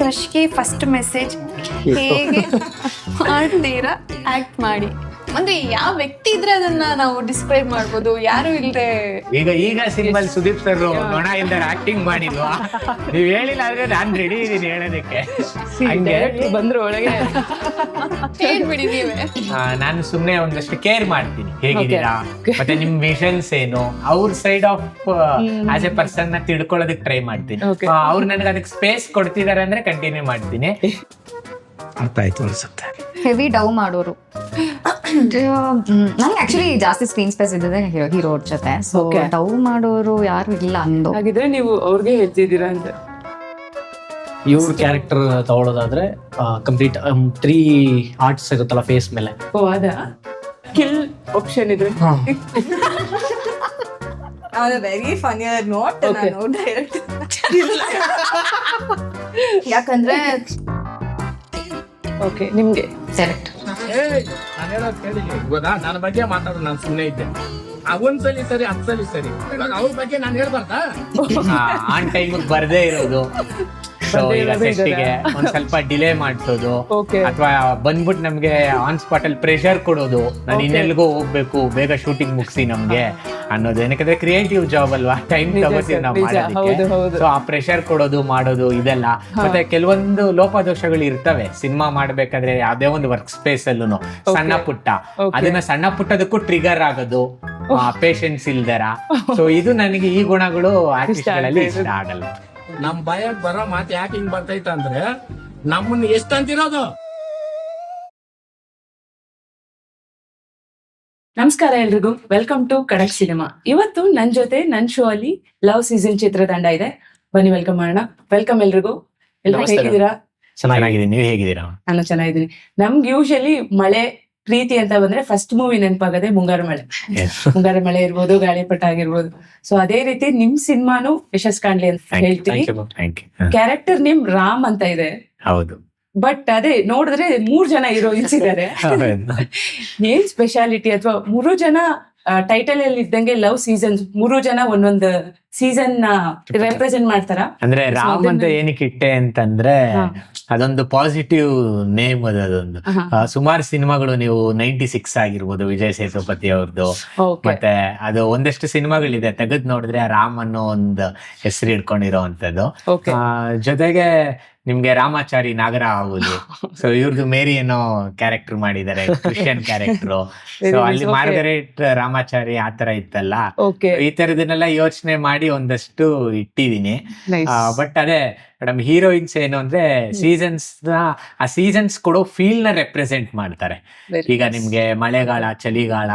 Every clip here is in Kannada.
ಕ್ರಶ್ಗೆ ಫಸ್ಟ್ ಮೆಸೇಜ್ ಹೇಗೆ ಮಾಡ್ತೀರಾ ಆಕ್ಟ್ ಮಾಡಿ ಅಂದ್ರೆ ಯಾವ ವ್ಯಕ್ತಿ ಇದ್ರೆ ಅದನ್ನ ನಾವು ಡಿಸ್ಕ್ರೈಬ್ ಮಾಡ್ಬೋದು, ಯಾರು ಇಲ್ದೆ. ಈಗ ಸಿನಿಮಾ ಸುದೀಪ್ ಸರ್ ನೊಣ ಇಲ್ದಾರ ಆಕ್ಟಿಂಗ್ ಮಾಡಿದ್ವಾ? ನೀವ್ ಹೇಳಿಲ್ಲ ಆದ್ರೆ ನಾನ್ ರೆಡಿ ಇದೀನಿ ಹೇಳೋದಕ್ಕೆ. ಬಂದ್ರು ಒಳಗೆ ಹೇಳ್ಬಿಡಿ ನೀವೇ. ನಾನು ಸುಮ್ನೆ ಒಂದಷ್ಟು ಕೇರ್ ಮಾಡ್ತೀನಿ, ಹೇಗಿದ್ದೀರಾ ಮತ್ತೆ ನಿಮ್ ವಿಷನ್ಸ್ ಏನು, ಅವ್ರ side of as A person ನ ತಿಳ್ಕೊಳ್ಳೋದಕ್ಕೆ ಟ್ರೈ ಮಾಡ್ತೀನಿ. ಅವ್ರು ನನಗೆ ಅದಕ್ಕೆ ಸ್ಪೇಸ್ ಕೊಡ್ತಿದಾರೆ ಅಂದ್ರೆ ಕಂಟಿನ್ಯೂ ಮಾಡ್ತೀನಿ. ಅರ್ಥ ಆಯ್ತು ಅನ್ಸುತ್ತೆ. ಹೆವಿ ಡವ್ ಮಾಡೋರು. ನಂಗೆ ಆಕ್ಚುಲಿ ಜಾಸ್ತಿ ಸ್ಕ್ರೀನ್ ಸ್ಪೇಸ್ ಇದ್ದದೆ ಹೀರೋ ಜೊತೆ, ಸೊ ಡವ್ ಮಾಡೋರು ಯಾರು ಇಲ್ಲ ಅಂದು. ಹಾಗಿದ್ರೆ ನೀವು ಅವ್ರಿಗೆ ಹೇಳ್ತಿದ್ದೀರಾ ಅಂತ. ಇವ್ರ ಕ್ಯಾರೆಕ್ಟರ್ ತಗೊಳ್ಳೋದಾದ್ರೆ ಕಂಪ್ಲೀಟ್ 3 ಆರ್ಟ್ಸ್ ಇರುತ್ತಲ್ಲ ಫೇಸ್ ಮೇಲೆ. ಓ ಅದ ಕಿಲ್ ಆಪ್ಷನ್ ಇದೆ. Very Ghani note. ನಾನು ಡೈರೆಕ್ಟ್ ಯಾಕಂದ್ರೆ ಓಕೆ ನಿಮ್ಗೆ ಸೆಲೆಕ್ಟ್ ನನ್ನ ಬಗ್ಗೆ ಮಾತಾಡೋದು ನಾನು ಸುಮ್ಮನೆ ಇದ್ದೆ. ಒಂದ್ಸಲಿ ಸರಿ 10 ಸಲಿ ಸರಿ, ಅವ್ರ ಬಗ್ಗೆ ನಾನು ಹೇಳ್ಬಾರ್ದಾ? ಆನ್ ಟೈಮ್ ಬರ್ದೇ ಇರೋದು, ಸೊ ಈಗ ಸೆಸ್ಟಿಗೆ ಒಂದ್ ಸ್ವಲ್ಪ ಡಿಲೇ ಮಾಡ್ಸೋದು, ಅಥವಾ ಬಂದ್ಬಿಟ್ಟು ನಮ್ಗೆ ಆನ್ ಸ್ಪಾಟ್ ಅಲ್ಲಿ ಪ್ರೆಷರ್ ಕೊಡೋದು, ನಾನು ಇನ್ನೆಲ್ಗೋ ಹೋಗ್ಬೇಕು, ಬೇಗ ಶೂಟಿಂಗ್ ಮುಗಿಸಿ ನಮ್ಗೆ ಅನ್ನೋದು. ಏನಕ್ಕೆ ಕ್ರಿಯೇಟಿವ್ ಜಾಬ್ ಅಲ್ವಾ, ಟೈಮ್ ತಗೋತೀವಿ ನಾವು ಮಾಡೋದಕ್ಕೆ. ಸೊ ಆ ಪ್ರೆಷರ್ ಕೊಡೋದು ಮಾಡೋದು ಇದೆಲ್ಲ. ಮತ್ತೆ ಕೆಲವೊಂದು ಲೋಪದೋಷಗಳು ಇರ್ತವೆ ಸಿನಿಮಾ ಮಾಡ್ಬೇಕಾದ್ರೆ, ಯಾವ್ದೇ ಒಂದು ವರ್ಕ್ ಸ್ಪೇಸ್ ಅಲ್ಲೂ ಸಣ್ಣ ಪುಟ್ಟ, ಅದನ್ನ ಸಣ್ಣ ಪುಟ್ಟದಕ್ಕೂ ಟ್ರಿಗರ್ ಆಗೋದು, ಪೇಷನ್ಸ್ ಇಲ್ದರ. ಸೊ ಇದು ನನಗೆ ಈ ಗುಣಗಳು ಆರ್ಟಿಸ್ಟ್ ಗಳಲ್ಲಿ ಇಷ್ಟ ಆಗಲ್ಲ. ನಮ್ ಭಯಕ್ ಬರೋ ಮಾತು ಯಾಕೆ ಹಿಂಗ್ ಬರ್ತೈತ ಅಂದ್ರೆ ನಮ್ಮನ್ನ ಎಷ್ಟ್ ಅಂತಿರೋದು. ನಮಸ್ಕಾರ ಎಲ್ರಿಗೂ, ವೆಲ್ಕಮ್ ಟು ಖಡಕ್ ಸಿನಿಮಾ. ಇವತ್ತು ನನ್ ಜೊತೆ ನನ್ ಶೋ ಅಲ್ಲಿ ಲವ್ ಸೀಸನ್ ಚಿತ್ರತಂಡ ಇದೆ. ಬನ್ನಿ ವೆಲ್ಕಮ್ ಮಾಡೋಣ. ವೆಲ್ಕಮ್ ಎಲ್ರಿಗೂ. ಎಲ್ರು ಹೇಗಿದ್ದೀರಾ? ಚೆನ್ನಾಗಿದ್ದೀನಿ, ನೀವು ಹೇಗಿದ್ದೀರಾ? ನಾನು ಚೆನ್ನಾಗಿದ್ದೀನಿ. ನಮ್ಗೆ ಯೂಶಲಿ ಮಳೆ ಪ್ರೀತಿ ಅಂತ ಬಂದ್ರೆ ಫಸ್ಟ್ ಮೂವಿ ನೆನಪಾಗದೆ ಮುಂಗಾರು ಮಳೆ. ಮುಂಗಾರು ಮಳೆ ಇರ್ಬೋದು, ಗಾಳಿಪಟ ಆಗಿರ್ಬೋದು. ಸೊ ಅದೇ ರೀತಿ ನಿಮ್ ಸಿನಿಮಾನು ಯಶಸ್ ಕಾಣ್ಲಿ ಅಂತ ಹೇಳ್ತೀನಿ. ಕ್ಯಾರೆಕ್ಟರ್ ನೇಮ್ ರಾಮ್ ಅಂತ ಇದೆ. ಹೌದು. ಬಟ್ ಅದೇ ನೋಡಿದ್ರೆ 3 ಜನ ಹೀರೋಯಿನ್ಸ್ ಇದ್ದಾರೆ. ಏನ್ ಸ್ಪೆಷಾಲಿಟಿ? ಅಥವಾ 3 ಜನ ಟೈಟಲ್ ಅಲ್ಲಿ ಇದ್ದಂಗೆ ಲವ್ ಸೀಸನ್ಸ್, 3 ಜನ ಒಂದೊಂದು ಸೀಸನ್ ರೆಪ್ರೆಸೆಂಟ್ ಮಾಡ್ತಾರ. ಅಂದ್ರೆ ರಾಮ್ ಅಂತ ಏನಕ್ಕೆ ಇಟ್ಟೆ ಅಂತಂದ್ರೆ ಅದೊಂದು ಪಾಸಿಟಿವ್ ನೇಮ್ ಅದೊಂದು. ಸುಮಾರು ಸಿನಿಮಾಗಳು ನೀವು 96 ಆಗಿರ್ಬೋದು ವಿಜಯ್ ಸೇತುಪತಿ ಅವ್ರದ್ದು, ಮತ್ತೆ ಅದು ಒಂದಷ್ಟು ಸಿನಿಮಾಗಳಿದೆ ತೆಗೆದ್ ನೋಡಿದ್ರೆ ರಾಮ್ ಅನ್ನೋ ಒಂದು ಹೆಸರು ಇಟ್ಕೊಂಡಿರೋ ಅಂತದ್ದು. ಜೊತೆಗೆ ನಿಮ್ಗೆ ರಾಮಾಚಾರಿ ನಾಗರ ಆಗುದು, ಸೊ ಇವ್ರದ್ದು ಮೇರಿ ಏನೋ ಕ್ಯಾರೆಕ್ಟರ್ ಮಾಡಿದ್ದಾರೆ, ಕ್ರಿಶ್ಚಿಯನ್ ಕ್ಯಾರೆಕ್ಟರ್. ಸೊ ಅಲ್ಲಿ ಮಾರ್ಗರೇಟ್ ರಾಮಾಚಾರಿ ಆತರ ಇತ್ತಲ್ಲ, ಈ ತರದನ್ನೆಲ್ಲ ಯೋಚನೆ ಮಾಡಿ ಒಂದಷ್ಟು ಇಟ್ಟಿದೀನಿ. ಬಟ್ ಅದೇ ಮೇಡಮ್, ಹೀರೋಯಿನ್ಸ್ ಏನು ಅಂದ್ರೆ ಆ ಸೀಸನ್ಸ್ ಕೊಡೋ ಫೀಲ್ ನ ರೆಪ್ರೆಸೆಂಟ್ ಮಾಡ್ತಾರೆ. ಈಗ ನಿಮ್ಗೆ ಮಳೆಗಾಲ, ಚಳಿಗಾಲ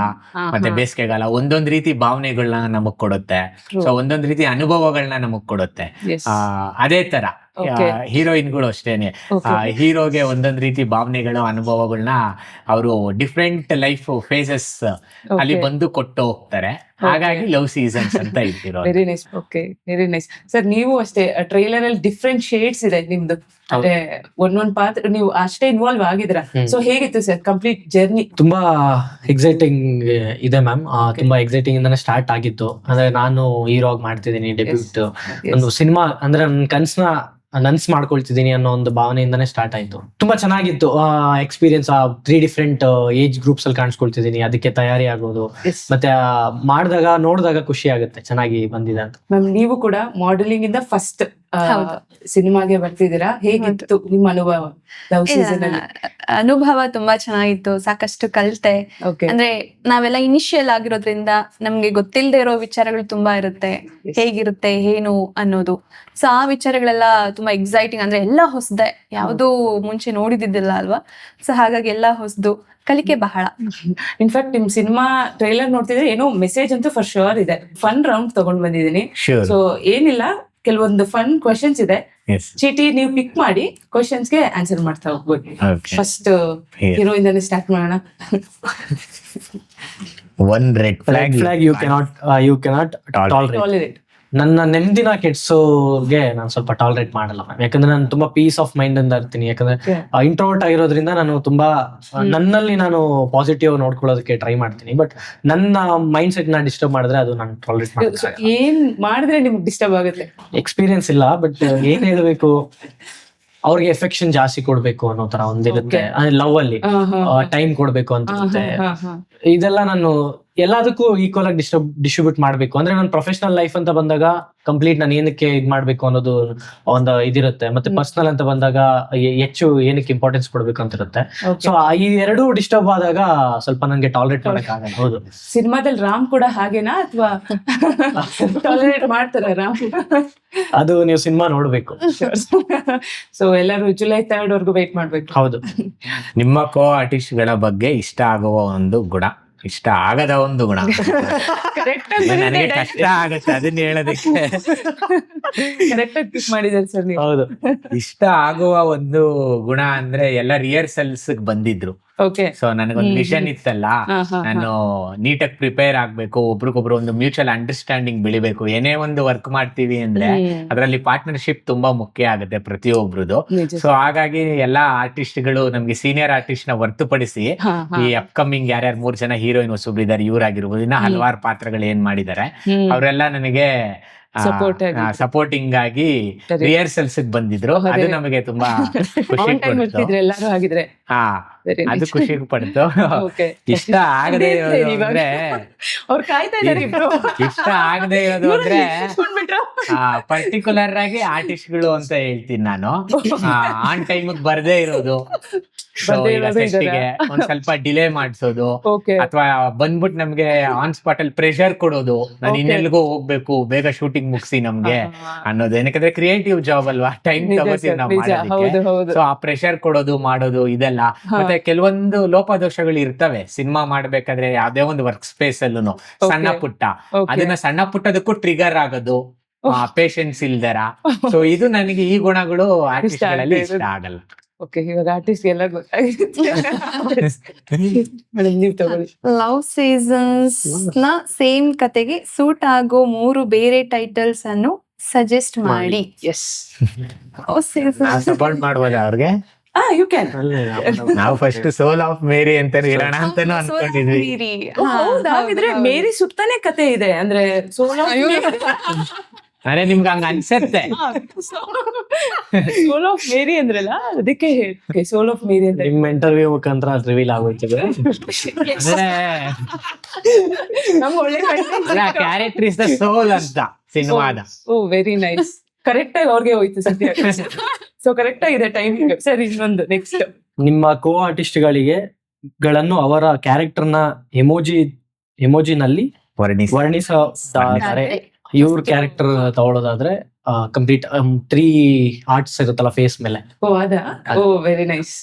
ಮತ್ತೆ ಬೇಸಿಗೆಗಾಲ ಒಂದೊಂದ್ ರೀತಿ ಭಾವನೆಗಳನ್ನ ನಮಗ್ ಕೊಡುತ್ತೆ. ಸೊ ಒಂದೊಂದ್ ರೀತಿ ಅನುಭವಗಳನ್ನ ನಮಗ್ ಕೊಡುತ್ತೆ. ಅದೇ ತರ ಹೀರೋಯಿನ್ಗಳು ಅಷ್ಟೇನೆ, ಹೀರೋಗೆ ಒಂದೊಂದ್ ರೀತಿ ಭಾವನೆಗಳು, ಅನುಭವಗಳನ್ನ ಅವರು ಡಿಫ್ರೆಂಟ್ ಲೈಫ್ ಫೇಸಸ್ ಅಲ್ಲಿ ಬಂದು ಕೊಟ್ಟು ಹೋಗ್ತಾರೆ. ಹಾಗಾಗಿ ಲವ್ ಸೀಸನ್ಸ್ ಅಂತ ಇಟ್ಟಿರೋ. Very nice. Okay, very nice. Sir ನೀವು ಅಷ್ಟೇ ಟ್ರೈಲರ್ ಅಲ್ಲಿ ಡಿಫ್ರೆಂಟ್ ಶೇಡ್ಸ್ ಇದೆ ನಿಮ್ದು, ಅಂದ್ರೆ ಒಂದೊಂದ್ ಪಾತ್ರ ನೀವು ಅಷ್ಟೇ ಇನ್ವಾಲ್ವ್ ಆಗಿದ್ರ. ಸೊ ಹೇಗಿತ್ತು ಸರ್ ಕಂಪ್ಲೀಟ್ ಜರ್ನಿ? ತುಂಬಾ ಎಕ್ಸೈಟಿಂಗ್ ಇದೆ ಮ್ಯಾಮ್. ತುಂಬಾ ಎಕ್ಸೈಟಿಂಗ್ ಇಂದಾನೆ ಸ್ಟಾರ್ಟ್ ಆಗಿತ್ತು. ಅಂದ್ರೆ ನಾನು ಹೀರೋ ಆಗಿ ಮಾಡ್ತಿದ್ದೀನಿ, ಡೆಬ್ಯೂಟ್ ಒಂದು ಸಿನಿಮಾ ಅಂದ್ರೆ ನನ್ನ ಕನ್ಸ್ನ ನನ್ಸ್ ಮಾಡ್ಕೊಳ್ತಿದ್ದೀನಿ ಅನ್ನೋ ಒಂದು ಭಾವನೆಯಿಂದಾನೇ ಸ್ಟಾರ್ಟ್ ಆಯ್ತು. ತುಂಬಾ ಚೆನ್ನಾಗಿತ್ತು ಎಕ್ಸ್ಪೀರಿಯನ್ಸ್. 3 ಡಿಫ್ರೆಂಟ್ ಏಜ್ ಗ್ರೂಪ್ಸ್ ಅಲ್ಲಿ ಕಾಣಿಸ್ಕೊಳ್ತಿದ್ದೀನಿ, ಅದಕ್ಕೆ ತಯಾರಿ ಆಗೋದು, ಮತ್ತೆ ನೋಡಿದಾಗ ಖುಷಿ ಆಗುತ್ತೆ ಚೆನ್ನಾಗಿ ಬಂದಿದೆ ಅಂತ. ಮ್ಯಾಮ್ ನೀವು ಕೂಡ ಮಾಡೆಲಿಂಗ್ ಇಂದ ಫಸ್ಟ್ ಸಿನಿಮಾಗೆ ಬರ್ತಿದ್ದೀರಾ, ಹೇಗಿತ್ತು ನಿಮ್ಮ ಅನುಭವ? ಅನುಭವ ತುಂಬಾ ಚೆನ್ನಾಗಿತ್ತು, ಸಾಕಷ್ಟು ಕಲಿತೆ. ಅಂದ್ರೆ ನಾವೆಲ್ಲ ಇನಿಷಿಯಲ್ ಆಗಿರೋದ್ರಿಂದ ನಮ್ಗೆ ಗೊತ್ತಿಲ್ಲದೆ ಇರೋ ವಿಚಾರಗಳು ತುಂಬಾ ಇರುತ್ತೆ, ಹೇಗಿರುತ್ತೆ ಏನು ಅನ್ನೋದು. ಸೊ ಆ ವಿಚಾರಗಳೆಲ್ಲ ತುಂಬಾ ಎಕ್ಸೈಟಿಂಗ್, ಅಂದ್ರೆ ಎಲ್ಲ ಹೊಸದೆ, ಯಾವ್ದು ಮುಂಚೆ ನೋಡಿದಿದ್ದಿಲ್ಲ ಅಲ್ವಾ. ಸೊ ಹಾಗಾಗಿ ಎಲ್ಲ ಹೊಸದು, ಕಲಿಕೆ ಬಹಳ. ಇನ್ಫ್ಯಾಕ್ಟ್ ನಿಮ್ ಸಿನಿಮಾ ಟ್ರೈಲರ್ ನೋಡ್ತಿದ್ರೆ ಏನೋ ಮೆಸೇಜ್ ಅಂತೂ ಫಾರ್ ಶೋರ್ ಇದೆ. ಫನ್ ರೌಂಡ್ ತಗೊಂಡ್ ಬಂದಿದ್ದೀನಿ. ಸೊ ಏನಿಲ್ಲ, ಕೆಲವೊಂದು ಫನ್ ಕ್ವೆಶನ್ಸ್ ಇದೆ. ಚೀಟಿ ನೀವು ಪಿಕ್ ಮಾಡಿ ಕ್ವೆಶನ್ಸ್ಗೆ ಆನ್ಸರ್ ಮಾಡ್ತಾ ಹೋಗ್ಬೋದು. ಫಸ್ಟ್ ಹೀರೋಯಿಂದಾನೆ ಸ್ಟಾರ್ಟ್ ಮಾಡೋಣ. One red flag you cannot tolerate. ನನ್ನ ನೆಮ್ಮದಿನ ಕೆಡ್ಸೋಗೆ ನಾನು ಸ್ವಲ್ಪ ಟಾಲರೇಟ್ ಮಾಡಲ್ಲ ಮ್ಯಾಮ್. ಯಾಕಂದ್ರೆ ನಾನು ತುಂಬಾ ಪೀಸ್ ಆಫ್ ಮೈಂಡ್ ಇಂದ ಇರ್ತೀನಿ. ಯಾಕಂದ್ರೆ ಇಂಟ್ರೋವರ್ಟ್ ಆಗಿರೋದ್ರಿಂದ ನಾನು ತುಂಬಾ ನನ್ನಲ್ಲಿ ನಾನು ಪಾಸಿಟಿವ್ ನೋಡ್ಕೊಳ್ಳೋದಕ್ಕೆ ಟ್ರೈ ಮಾಡ್ತೀನಿ. ಬಟ್ ನನ್ನ ಮೈಂಡ್ ಸೆಟ್ ನ ಡಿಸ್ಟರ್ಬ್ ಮಾಡಿದ್ರೆ ಅದು ನಾನು ಟಾಲರೇಟ್ ಮಾಡ್ತೀನಿ. ಏನ್ ಮಾಡಿದ್ರೆ ನಿಮ್ಗೆ ಡಿಸ್ಟರ್ಬ್ ಆಗುತ್ತೆ? ಎಕ್ಸ್ಪೀರಿಯನ್ಸ್ ಇಲ್ಲ, ಬಟ್ ಏನ್ ಹೇಳ್ಬೇಕು, ಅವ್ರಿಗೆ ಎಫೆಕ್ಷನ್ ಜಾಸ್ತಿ ಕೊಡ್ಬೇಕು ಅನ್ನೋ ತರ ಒಂದಿರುತ್ತೆ, ಲವ್ ಅಲ್ಲಿ ಟೈಮ್ ಕೊಡ್ಬೇಕು ಅಂತ ಇರುತ್ತೆ. ಇದೆಲ್ಲ ನಾನು ಎಲ್ಲದಕ್ಕೂ ಈಕ್ವಲ್ ಆಗಿ ಡಿಸ್ಟ್ರಿಬ್ಯೂಟ್ ಮಾಡ್ಬೇಕು ಅಂದ್ರೆ ನನ್ನ ಪ್ರೊಫೆಷನಲ್ ಲೈಫ್ ಅಂತ ಬಂದಾಗ ಕಂಪ್ಲೀಟ್ ನಾನು ಏನಕ್ಕೆ ಇದ್ ಮಾಡ್ಬೇಕು ಅನ್ನೋದು ಒಂದು ಇದಿರುತ್ತೆ. ಮತ್ತೆ ಪರ್ಸನಲ್ ಅಂತ ಬಂದಾಗ ಹೆಚ್ಚು ಏನಕ್ಕೆ ಇಂಪಾರ್ಟೆನ್ಸ್ ಕೊಡ್ಬೇಕು ಅಂತ ಇರುತ್ತೆ. ಸೊ ಈ ಎರಡೂ ಡಿಸ್ಟರ್ಬ್ ಆದಾಗ ಸ್ವಲ್ಪ ನನ್ಗೆ ಟಾಲರೇಟ್ ಮಾಡಕ್ ಆಗಲ್ಲ. ಹೌದು, ಸಿನಿಮಾದಲ್ಲಿ ರಾಮ್ ಕೂಡ ಹಾಗೇನಾ ಅಥವಾ ಟಾಲರೇಟ್ ಮಾಡ್ತಾರೆ ರಾಮ್? ಅದು ನೀವು ಸಿನಿಮಾ ನೋಡ್ಬೇಕು. ಸೊ ಎಲ್ಲರೂ July 3rd ವರ್ಗು ವೇಟ್ ಮಾಡ್ಬೇಕು. ಹೌದು. ನಿಮ್ಮ ಕೋ ಆರ್ಟಿಸ್ಟ್ ಗಳ ಬಗ್ಗೆ ಇಷ್ಟ ಆಗುವ ಒಂದು ಗುಣ, ಇಷ್ಟ ಆಗದ ಒಂದು ಗುಣ. ನನಗೆ ಕಷ್ಟ ಆಗತ್ತೆ ಅದನ್ನ ಹೇಳೋದಕ್ಕೆ. ಕರೆಕ್ಟ್ ಆಗಿ ಪಿಕ್ ಮಾಡಿದ್ದಾರೆ ಸರ್ ನೀವು. ಹೌದು, ಇಷ್ಟ ಆಗುವ ಒಂದು ಗುಣ ಅಂದ್ರೆ ಎಲ್ಲ ರಿಹರ್ಸಲ್ಸ್ ಬಂದಿದ್ರು. ಓಕೆ. ಸೊ ನನಗೊಂದು ವಿಷನ್ ಇತ್ತಲ್ಲ, ನಾನು ನೀಟಾಗಿ ಪ್ರಿಪೇರ್ ಆಗ್ಬೇಕು, ಒಬ್ರಿಗೊಬ್ರು ಒಂದು ಮ್ಯೂಚುವಲ್ ಅಂಡರ್ಸ್ಟ್ಯಾಂಡಿಂಗ್ ಬೆಳಿಬೇಕು. ಏನೇ ಒಂದು ವರ್ಕ್ ಮಾಡ್ತೀವಿ ಅಂದ್ರೆ ಅದರಲ್ಲಿ ಪಾರ್ಟ್ನರ್ಶಿಪ್ ತುಂಬಾ ಮುಖ್ಯ ಆಗುತ್ತೆ ಪ್ರತಿಯೊಬ್ರದ್ದು. ಸೊ ಹಾಗಾಗಿ ಎಲ್ಲಾ ಆರ್ಟಿಸ್ಟ್ ಗಳು ನಮ್ಗೆ ಸೀನಿಯರ್ ಆರ್ಟಿಸ್ಟ್ ನ ಹೊರತುಪಡಿಸಿ ಈ ಅಪ್ಕಮಿಂಗ್ ಯಾರ್ಯಾರು 3 ಜನ ಹೀರೋಯಿನ್ ಹೊಸಬ್ರು ಇದಾರೆ, ಇವ್ರಾಗಿರ್ಬೋದು, ಇನ್ನ ಹಲವಾರು ಪಾತ್ರಗಳು ಏನ್ ಮಾಡಿದ್ದಾರೆ ಅವರೆಲ್ಲ ನನಗೆ ಸಪೋರ್ಟಿಂಗ್ ಆಗಿ ರಿಹರ್ಸಲ್ಸ್ ಬಂದಿದ್ರು. ಅದು ನಮಗೆ ತುಂಬಾ ಖುಷಿ ಪಡ್ತು. ಎಲ್ಲರೂ ಆಗಿದ್ರೆ ಅದು ಖುಷಿ ಪಡ್ತು. ಇಷ್ಟ ಆಗದೆ ಇರೋದು ಅಂದ್ರೆ ಅವ್ರು ಕಾಯ್ತಾ ಇದ್ದಾರೆ ಇಬ್ರು. ಇಷ್ಟ ಆಗದೆ ಇರೋದು ಅಂದ್ರೆ ಪರ್ಟಿಕ್ಯುಲರ್ ಆಗಿ ಆರ್ಟಿಸ್ಟ್ ಗಳು ಅಂತ ಹೇಳ್ತೀನಿ ನಾನು. ಆನ್ ಟೈಮ್ ಬರ್ದೇ ಇರೋದು, ಒಂದ್ ಸ್ವಲ್ಪ ಡಿಲೇ ಮಾಡ್ಸೋದು, ಅಥವಾ ಬಂದ್ಬಿಟ್ಟು ನಮ್ಗೆ ಆನ್ ಸ್ಪಾಟ್ ಅಲ್ಲಿ ಪ್ರೆಷರ್ ಕೊಡೋದು, ನಾನು ಇನ್ನೆಲ್ಗೋ ಹೋಗ್ಬೇಕು, ಬೇಗ ಶೂಟಿಂಗ್ ಮುಗಿಸಿ ನಮ್ಗೆ ಅನ್ನೋದು. ಏನಕ್ಕೆ ಕ್ರಿಯೇಟಿವ್ ಜಾಬ್ ಅಲ್ವಾ, ಟೈಮ್ ತಗೋತೀವಿ ನಾವು ಮಾಡೋದಕ್ಕೆ. ಸೊ ಆ ಪ್ರೆಷರ್ ಕೊಡೋದು ಮಾಡೋದು ಇದೆಲ್ಲ. ಮತ್ತೆ ಕೆಲವೊಂದು ಲೋಪದೋಷಗಳು ಇರ್ತವೆ ಸಿನಿಮಾ ಮಾಡ್ಬೇಕಾದ್ರೆ, ಯಾವ್ದೇ ಒಂದು ವರ್ಕ್ ಸ್ಪೇಸ್ ಅಲ್ಲೂ ಸಣ್ಣ ಪುಟ್ಟ, ಅದನ್ನ ಸಣ್ಣ ಪುಟ್ಟದಕ್ಕೂ ಟ್ರಿಗರ್ ಆಗೋದು, ಪೇಷನ್ಸ್ ಇಲ್ದರ. ಸೊ ಇದು ನನಗೆ ಈ ಗುಣಗಳು ಆರ್ಟಿಸ್ಟ್ ಗಳಲ್ಲಿ ಇಷ್ಟ ಆಗಲ್ಲ. ಓಕೆ, ಇವಾಗ ಆರ್ಟಿಸ್ಟ್ ಎಲ್ಲ ಗೊತ್ತಾಗುತ್ತೆ. ನೀವು ತಗೊಳ್ಳಿ. ಲವ್ ಸೀಸನ್ಸ್ ನ ಸೇಮ್ ಕತೆಗೆ ಸೂಟ್ ಆಗೋ 3 ಬೇರೆ ಟೈಟಲ್ಸ್ ಅನ್ನು ಸಜೆಸ್ಟ್ ಮಾಡಿ. ಎಸ್, ಸಪೋರ್ಟ್ ಮಾಡ್ಬೋದಾ ಅವ್ರಿಗೆ? You can. ನಾವು ಫಸ್ಟ್ ಸೋಲ್ ಆಫ್ ಮೇರಿ ಅಂತ ಇರೋಣ ಅಂತಾನು ಅನ್ಕೊಂಡಿದ್ವಿ. ಹಾಗಿದ್ರೆ ಮೇರಿ ಸುತ್ತಾನೆ ಕತೆ ಇದೆ ಅಂದ್ರೆ ಸೋಲ್ ಆಫ್ ಅರೆ ನಿಮ್ಗೆ ಹಂಗ ಅನ್ಸತ್ತೆ. ಸೋಲ್ ಆಫ್ ಮೇರಿ ಅಂದ್ರಲ್ಲ, ಅದಕ್ಕೆ ಸೋಲ್ ಆಫ್ ಮೇರಿ ಅಂತ. ನಿಮ್ ಇಂಟರ್ವ್ಯೂ ಮುಖಾಂತರ ರಿವೀಲ್ ಆಗೋಯ್ತದೆ. ಕ್ಯಾರೆಕ್ಟರ್ ಇಸ್ ದ ಸೋಲ್ ಅಂತ ಸಿನಿಮಾದ. ಓ ವೆರಿ ನೈಸ್. ಕರೆಕ್ಟ್ ಆಗಿ ಅವ್ರಿಗೆ ಹೋಯ್ತು ಸದ್ಯ. ಸೊ ಕರೆಕ್ಟ್ ಆಗಿದೆ ಟೈಮಿಂಗ್. ಸರಿ, ಇನ್ನೊಂದು ನೆಕ್ಸ್ಟ್. ನಿಮ್ಮ ಕೋ ಆರ್ಟಿಸ್ಟ್ ಗಳನ್ನು ಅವರ ಕ್ಯಾರೆಕ್ಟರ್ ನ ಎಮೋಜಿನಲ್ಲಿ ವರ್ಣಿಸಿದ್ದಾರೆ. ಇವ್ರ ಕ್ಯಾರೆಕ್ಟರ್ ತಗೊಳ್ಳೋದಾದ್ರೆ ಕಂಪ್ಲೀಟ್ 3 ಆರ್ಟ್ಸ್ ಇರುತ್ತಲ್ಲ ಫೇಸ್ ಮೇಲೆ. ಓ ಅದ. ಓ ವೆರಿ ನೈಸ್.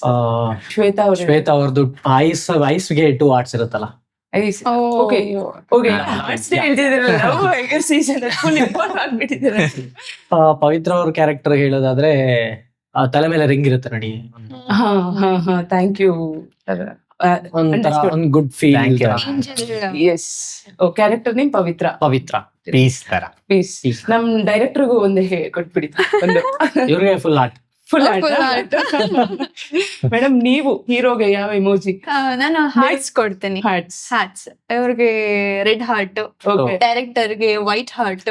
ಶ್ವೇತಾ ಅವ್ರದ್ದು ಐಸ್ಗೆ 2 ಆರ್ಟ್ಸ್ ಇರುತ್ತಲ್ಲ. ಪವಿತ್ರ ಅವ್ರ ಕ್ಯಾರೆಕ್ಟರ್ ಹೇಳೋದಾದ್ರೆ ತಲೆ ಮೇಲೆ ರಿಂಗ್ ಇರುತ್ತೆ ನೋಡಿ. Thank you. ಒಂದು good feel. Yes. Character name Pavithra. Peace. ನಮ್ ಡೈರೆಕ್ಟರ್ಗೂ ಒಂದು ಕೊಟ್ಬಿಡಿ. ಇವ್ರಿಗೆ ಫುಲ್ ಆರ್ಟ್. ಮೇಡಮ್, ನೀವು ಹೀರೋಗೆ ಯಾವ ಇಮೋಜಿ? ನಾನು ಹಾರ್ಟ್ಸ್ ಕೊಡ್ತೀನಿ. ಹಾರ್ಟ್ಸ್ ಇವ್ರಿಗೆ ರೆಡ್ ಹಾರ್ಟ್, ಡೈರೆಕ್ಟರ್ಗೆ ವೈಟ್ ಹಾರ್ಟ್,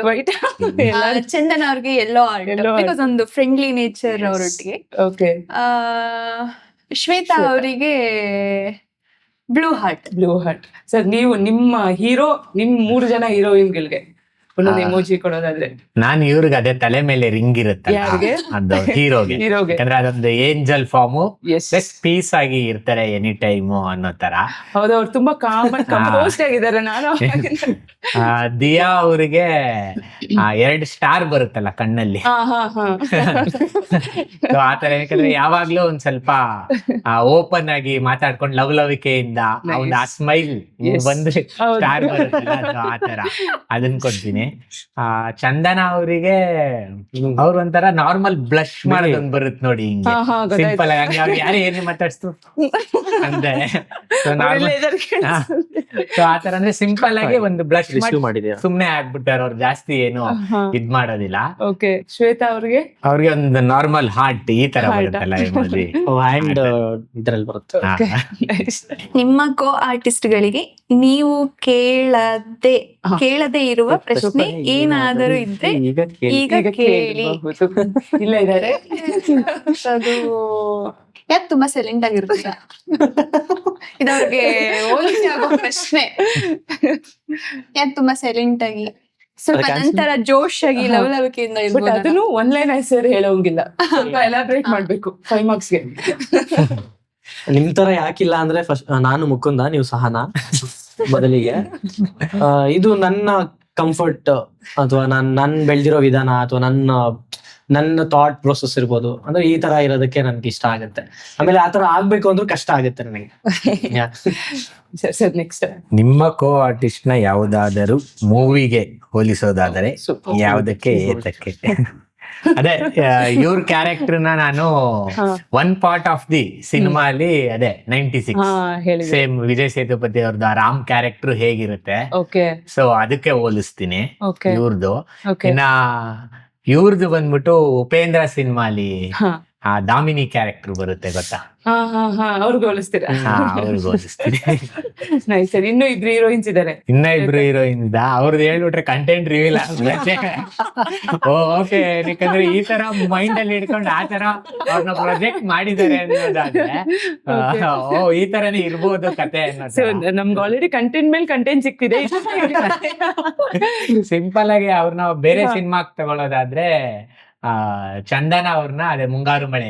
ಚಂದನ್ ಅವ್ರಿಗೆ ಯೆಲ್ಲೋ ಹಾರ್ಟ್, ಬಿಕಾಸ್ ಒಂದು ಫ್ರೆಂಡ್ಲಿ ನೇಚರ್ ಅವರೊಟ್ಟಿಗೆ. ಓಕೆ. ಶ್ವೇತಾ ಅವರಿಗೆ ಬ್ಲೂ ಹಾರ್ಟ್. ಸರ್, ನೀವು ನಿಮ್ಮ ಹೀರೋ, ನಿಮ್ 3 ಜನ ಹೀರೋಯಿನ್ಗಳಿಗೆ ಒಂದೊಂದು ಎಮೋಜಿ ಕೊಡೋದಾದ್ರೆ? ನಾನು ಇವ್ರಿಗೆ ಅದೇ ತಲೆ ಮೇಲೆ ರಿಂಗ್ ಇರುತ್ತೆ ಅದು ಹೀರೋಗೆ. ಯಾಕಂದ್ರೆ ಅದೊಂದು ಏಂಜಲ್ ಫಾರ್ಮು, ಪೀಸ್ ಆಗಿ ಇರ್ತಾರೆ ಎನಿ ಟೈಮು ಅನ್ನೋ ತರ. ಹೌದು, ಅವ್ರು ತುಂಬಾ ಕಂಪೋಸ್ಟ್ ಆಗಿದ್ದಾರೆ. ನಾನು ದಿಯಾ ಅವರಿಗೆ 2 ಸ್ಟಾರ್ ಬರುತ್ತಲ್ಲ ಕಣ್ಣಲ್ಲಿ, ಆತರ. ಯಾಕಂದ್ರೆ ಯಾವಾಗ್ಲೂ ಒಂದ್ ಸ್ವಲ್ಪ ಓಪನ್ ಆಗಿ ಮಾತಾಡ್ಕೊಂಡು ಲವಿಕೆಯಿಂದ ಆ ಸ್ಮೈಲ್ ಬಂದ್ರೆ ಸ್ಟಾರ್ ಬರುತ್ತಲ್ಲ, ಆತರ ಅದನ್ನ ಕೊಡ್ತೀನಿ. ಚಂದನ ಅವರಿಗೆ ಅವ್ರ ಒಂಥರ ನಾರ್ಮಲ್ ಬ್ಲಶ್ ಮಾಡೋದೊಂದು ಬರುತ್ತೆ ನೋಡಿ, ಹಿಂಗೆ ಸಿಂಪಲ್ ಆಗಿ ಯಾರು ಏನೇ ಮಾತಾಡ್ಸ್ತು ಅಂದ್ರೆ ಆತರ. ಅಂದ್ರೆ ಸಿಂಪಲ್ ಆಗಿ ಒಂದು ಬ್ಲಶ್ ಮಾಡಿದೆ, ಸುಮ್ನೆ ಆಗ್ಬಿಟ್ಟಾರ ಅವ್ರು, ಜಾಸ್ತಿ ಏನು ಇದ್ ಮಾಡೋದಿಲ್ಲ. ಓಕೆ. ಶ್ವೇತಾ ಅವ್ರಿಗೆ ಒಂದು ನಾರ್ಮಲ್ ಹಾರ್ಟ್ ಈ ತರ ಬರುತ್ತಲ್ಲ, ಹ್ಯಾಂಡ್ ಇದ್ರಲ್ಲಿ ಬರುತ್ತೆ. ನಿಮ್ಮ ಕೋ ಆರ್ಟಿಸ್ಟ್ ಗಳಿಗೆ ನೀವು ಕೇಳದೆ ಇರುವ ಪ್ರಶ್ನೆ ಏನಾದರೂ ಇದ್ರೆ ಈಗ ಕೇಳಿ. ಇಲ್ಲ ಇದ್ದಾರೆ. ಅದು ಯಾಕೆ ತುಂಬಾ ಸೈಲೆಂಟ್ ಆಗಿರ್ತೀರ? ಇದವ್ರಿಗೆ ಹೋಲಿಕೆ ಆಗೋ ಪ್ರಶ್ನೆ. ಯಾಕೆ ತುಂಬಾ ಸೈಲೆಂಟ್ ಆಗಿ, ಸ್ವಲ್ಪ ನಂತರ ಜೋಶ್ ಆಗಿ ಲವಲವಿಕೆಯಿಂದ ಬಟ್ ಇರ್ಬೋದು. ಅದನ್ನು ಒನ್ ಲೈನ್ ಆನ್ಸರ್ ಹೇಳೋಂಗಿಲ್ಲ, ಸ್ವಲ್ಪ ಎಲಾಬ್ರೇಟ್ ಮಾಡ್ಬೇಕು 5 ಮಾರ್ಕ್ಸ್ಗೆ. ನಿಮ್ ತರ ಯಾಕಿಲ್ಲ ಅಂದ್ರೆ ಫಸ್ಟ್ ನಾನು ಮುಕುಂದ, ನೀವು ಸಹನಾ ಬದಲಿಗೆ. ಇದು ನನ್ನ ಕಂಫರ್ಟ್ ಅಥವಾ ನಾನ್ ಬೆಳ್ದಿರೋ ವಿಧಾನ ಅಥವಾ ನನ್ನ ಥಾಟ್ ಪ್ರೊಸೆಸ್ ಇರ್ಬೋದು. ಅಂದ್ರೆ ಈ ತರ ಇರೋದಕ್ಕೆ ನನ್ಗೆ ಇಷ್ಟ ಆಗುತ್ತೆ. ಆಮೇಲೆ ಆತರ ಆಗ್ಬೇಕು ಅಂದ್ರೂ ಕಷ್ಟ ಆಗುತ್ತೆ ನನಗೆ. ಸರ್ ನೆಕ್ಸ್ಟ್ ನಿಮ್ಮ ಕೋ ಆರ್ಟಿಸ್ಟ್ ನ ಯಾವುದಾದರೂ ಮೂವಿಗೆ ಹೋಲಿಸೋದಾದರೆ ಯಾವುದಕ್ಕೆ ಏತಕ್ಕೆ? ಅದೇ ಇವ್ರ ಕ್ಯಾರೆಕ್ಟರ್ನ ನಾನು one part of the cinema ಅಲ್ಲಿ ಅದೇ 96 ಹೇಳಿ. ಸೇಮ್ ವಿಜಯ್ ಸೇತುಪತಿ ಅವ್ರದ್ದು ಆ ರಾಮ್ ಕ್ಯಾರೆಕ್ಟರ್ ಹೇಗಿರುತ್ತೆ, ಓಕೆ ಸೊ ಅದಕ್ಕೆ ಹೋಲಿಸ್ತೀನಿ ಓಕೆ ಇವ್ರದ್ದು. ಓಕೆ ಇನ್ನ ಇವ್ರದ್ದು ಬಂದ್ಬಿಟ್ಟು ಉಪೇಂದ್ರ ಸಿನಿಮಾಲಿ ಆ ದಾಮಿನಿ ಕ್ಯಾರೆಕ್ಟರ್ ಬರುತ್ತೆ ಗೊತ್ತಾ, ಅವ್ರಿಗೆ ಹೋಲಿಸ್ತೀರಾ? ಅವ್ರಿಗೆ ಹೋಲಿಸ್ತೀನಿ. Nice sir. ಇನ್ನೂ 2 ಹೀರೋಯಿನ್ಸ್ ಇದಾರೆ. ಇನ್ನ 2 ಹೀರೋಯಿನ್ ಅವ್ರದ್ದು ಹೇಳ್ಬಿಟ್ರೆ ಕಂಟೆಂಟ್ ರಿವೀಲ್ ಆಗುತ್ತೆ. ಓಕೆ, ಯಾಕಂದ್ರೆ ಈ ತರ ಮೈಂಡ್ ಅಲ್ಲಿ ಇಟ್ಕೊಂಡು ಆ ತರ ಅವ್ರನ್ನ ಪ್ರೊಜೆಕ್ಟ್ ಮಾಡಿದ್ದಾರೆ ಅನ್ನೋದಾದ್ರೆ ಈ ತರನೇ ಇರ್ಬೋದು ಕತೆ ಸೊ ಅನ್ನೋದು. ನಮ್ಗೆ ಆಲ್ರೆಡಿ ಕಂಟೆಂಟ್ ಮೇಲೆ ಕಂಟೆಂಟ್ ಸಿಕ್ತಿದೆ. ಸಿಂಪಲ್ ಆಗಿ ಅವ್ರನ್ನ ಬೇರೆ ಸಿನಿಮಾಗ್ ತಗೊಳ್ಳೋದಾದ್ರೆ ಚಂದನ ಅವ್ರನ್ನ ಅದೇ ಮುಂಗಾರು ಮಳೆ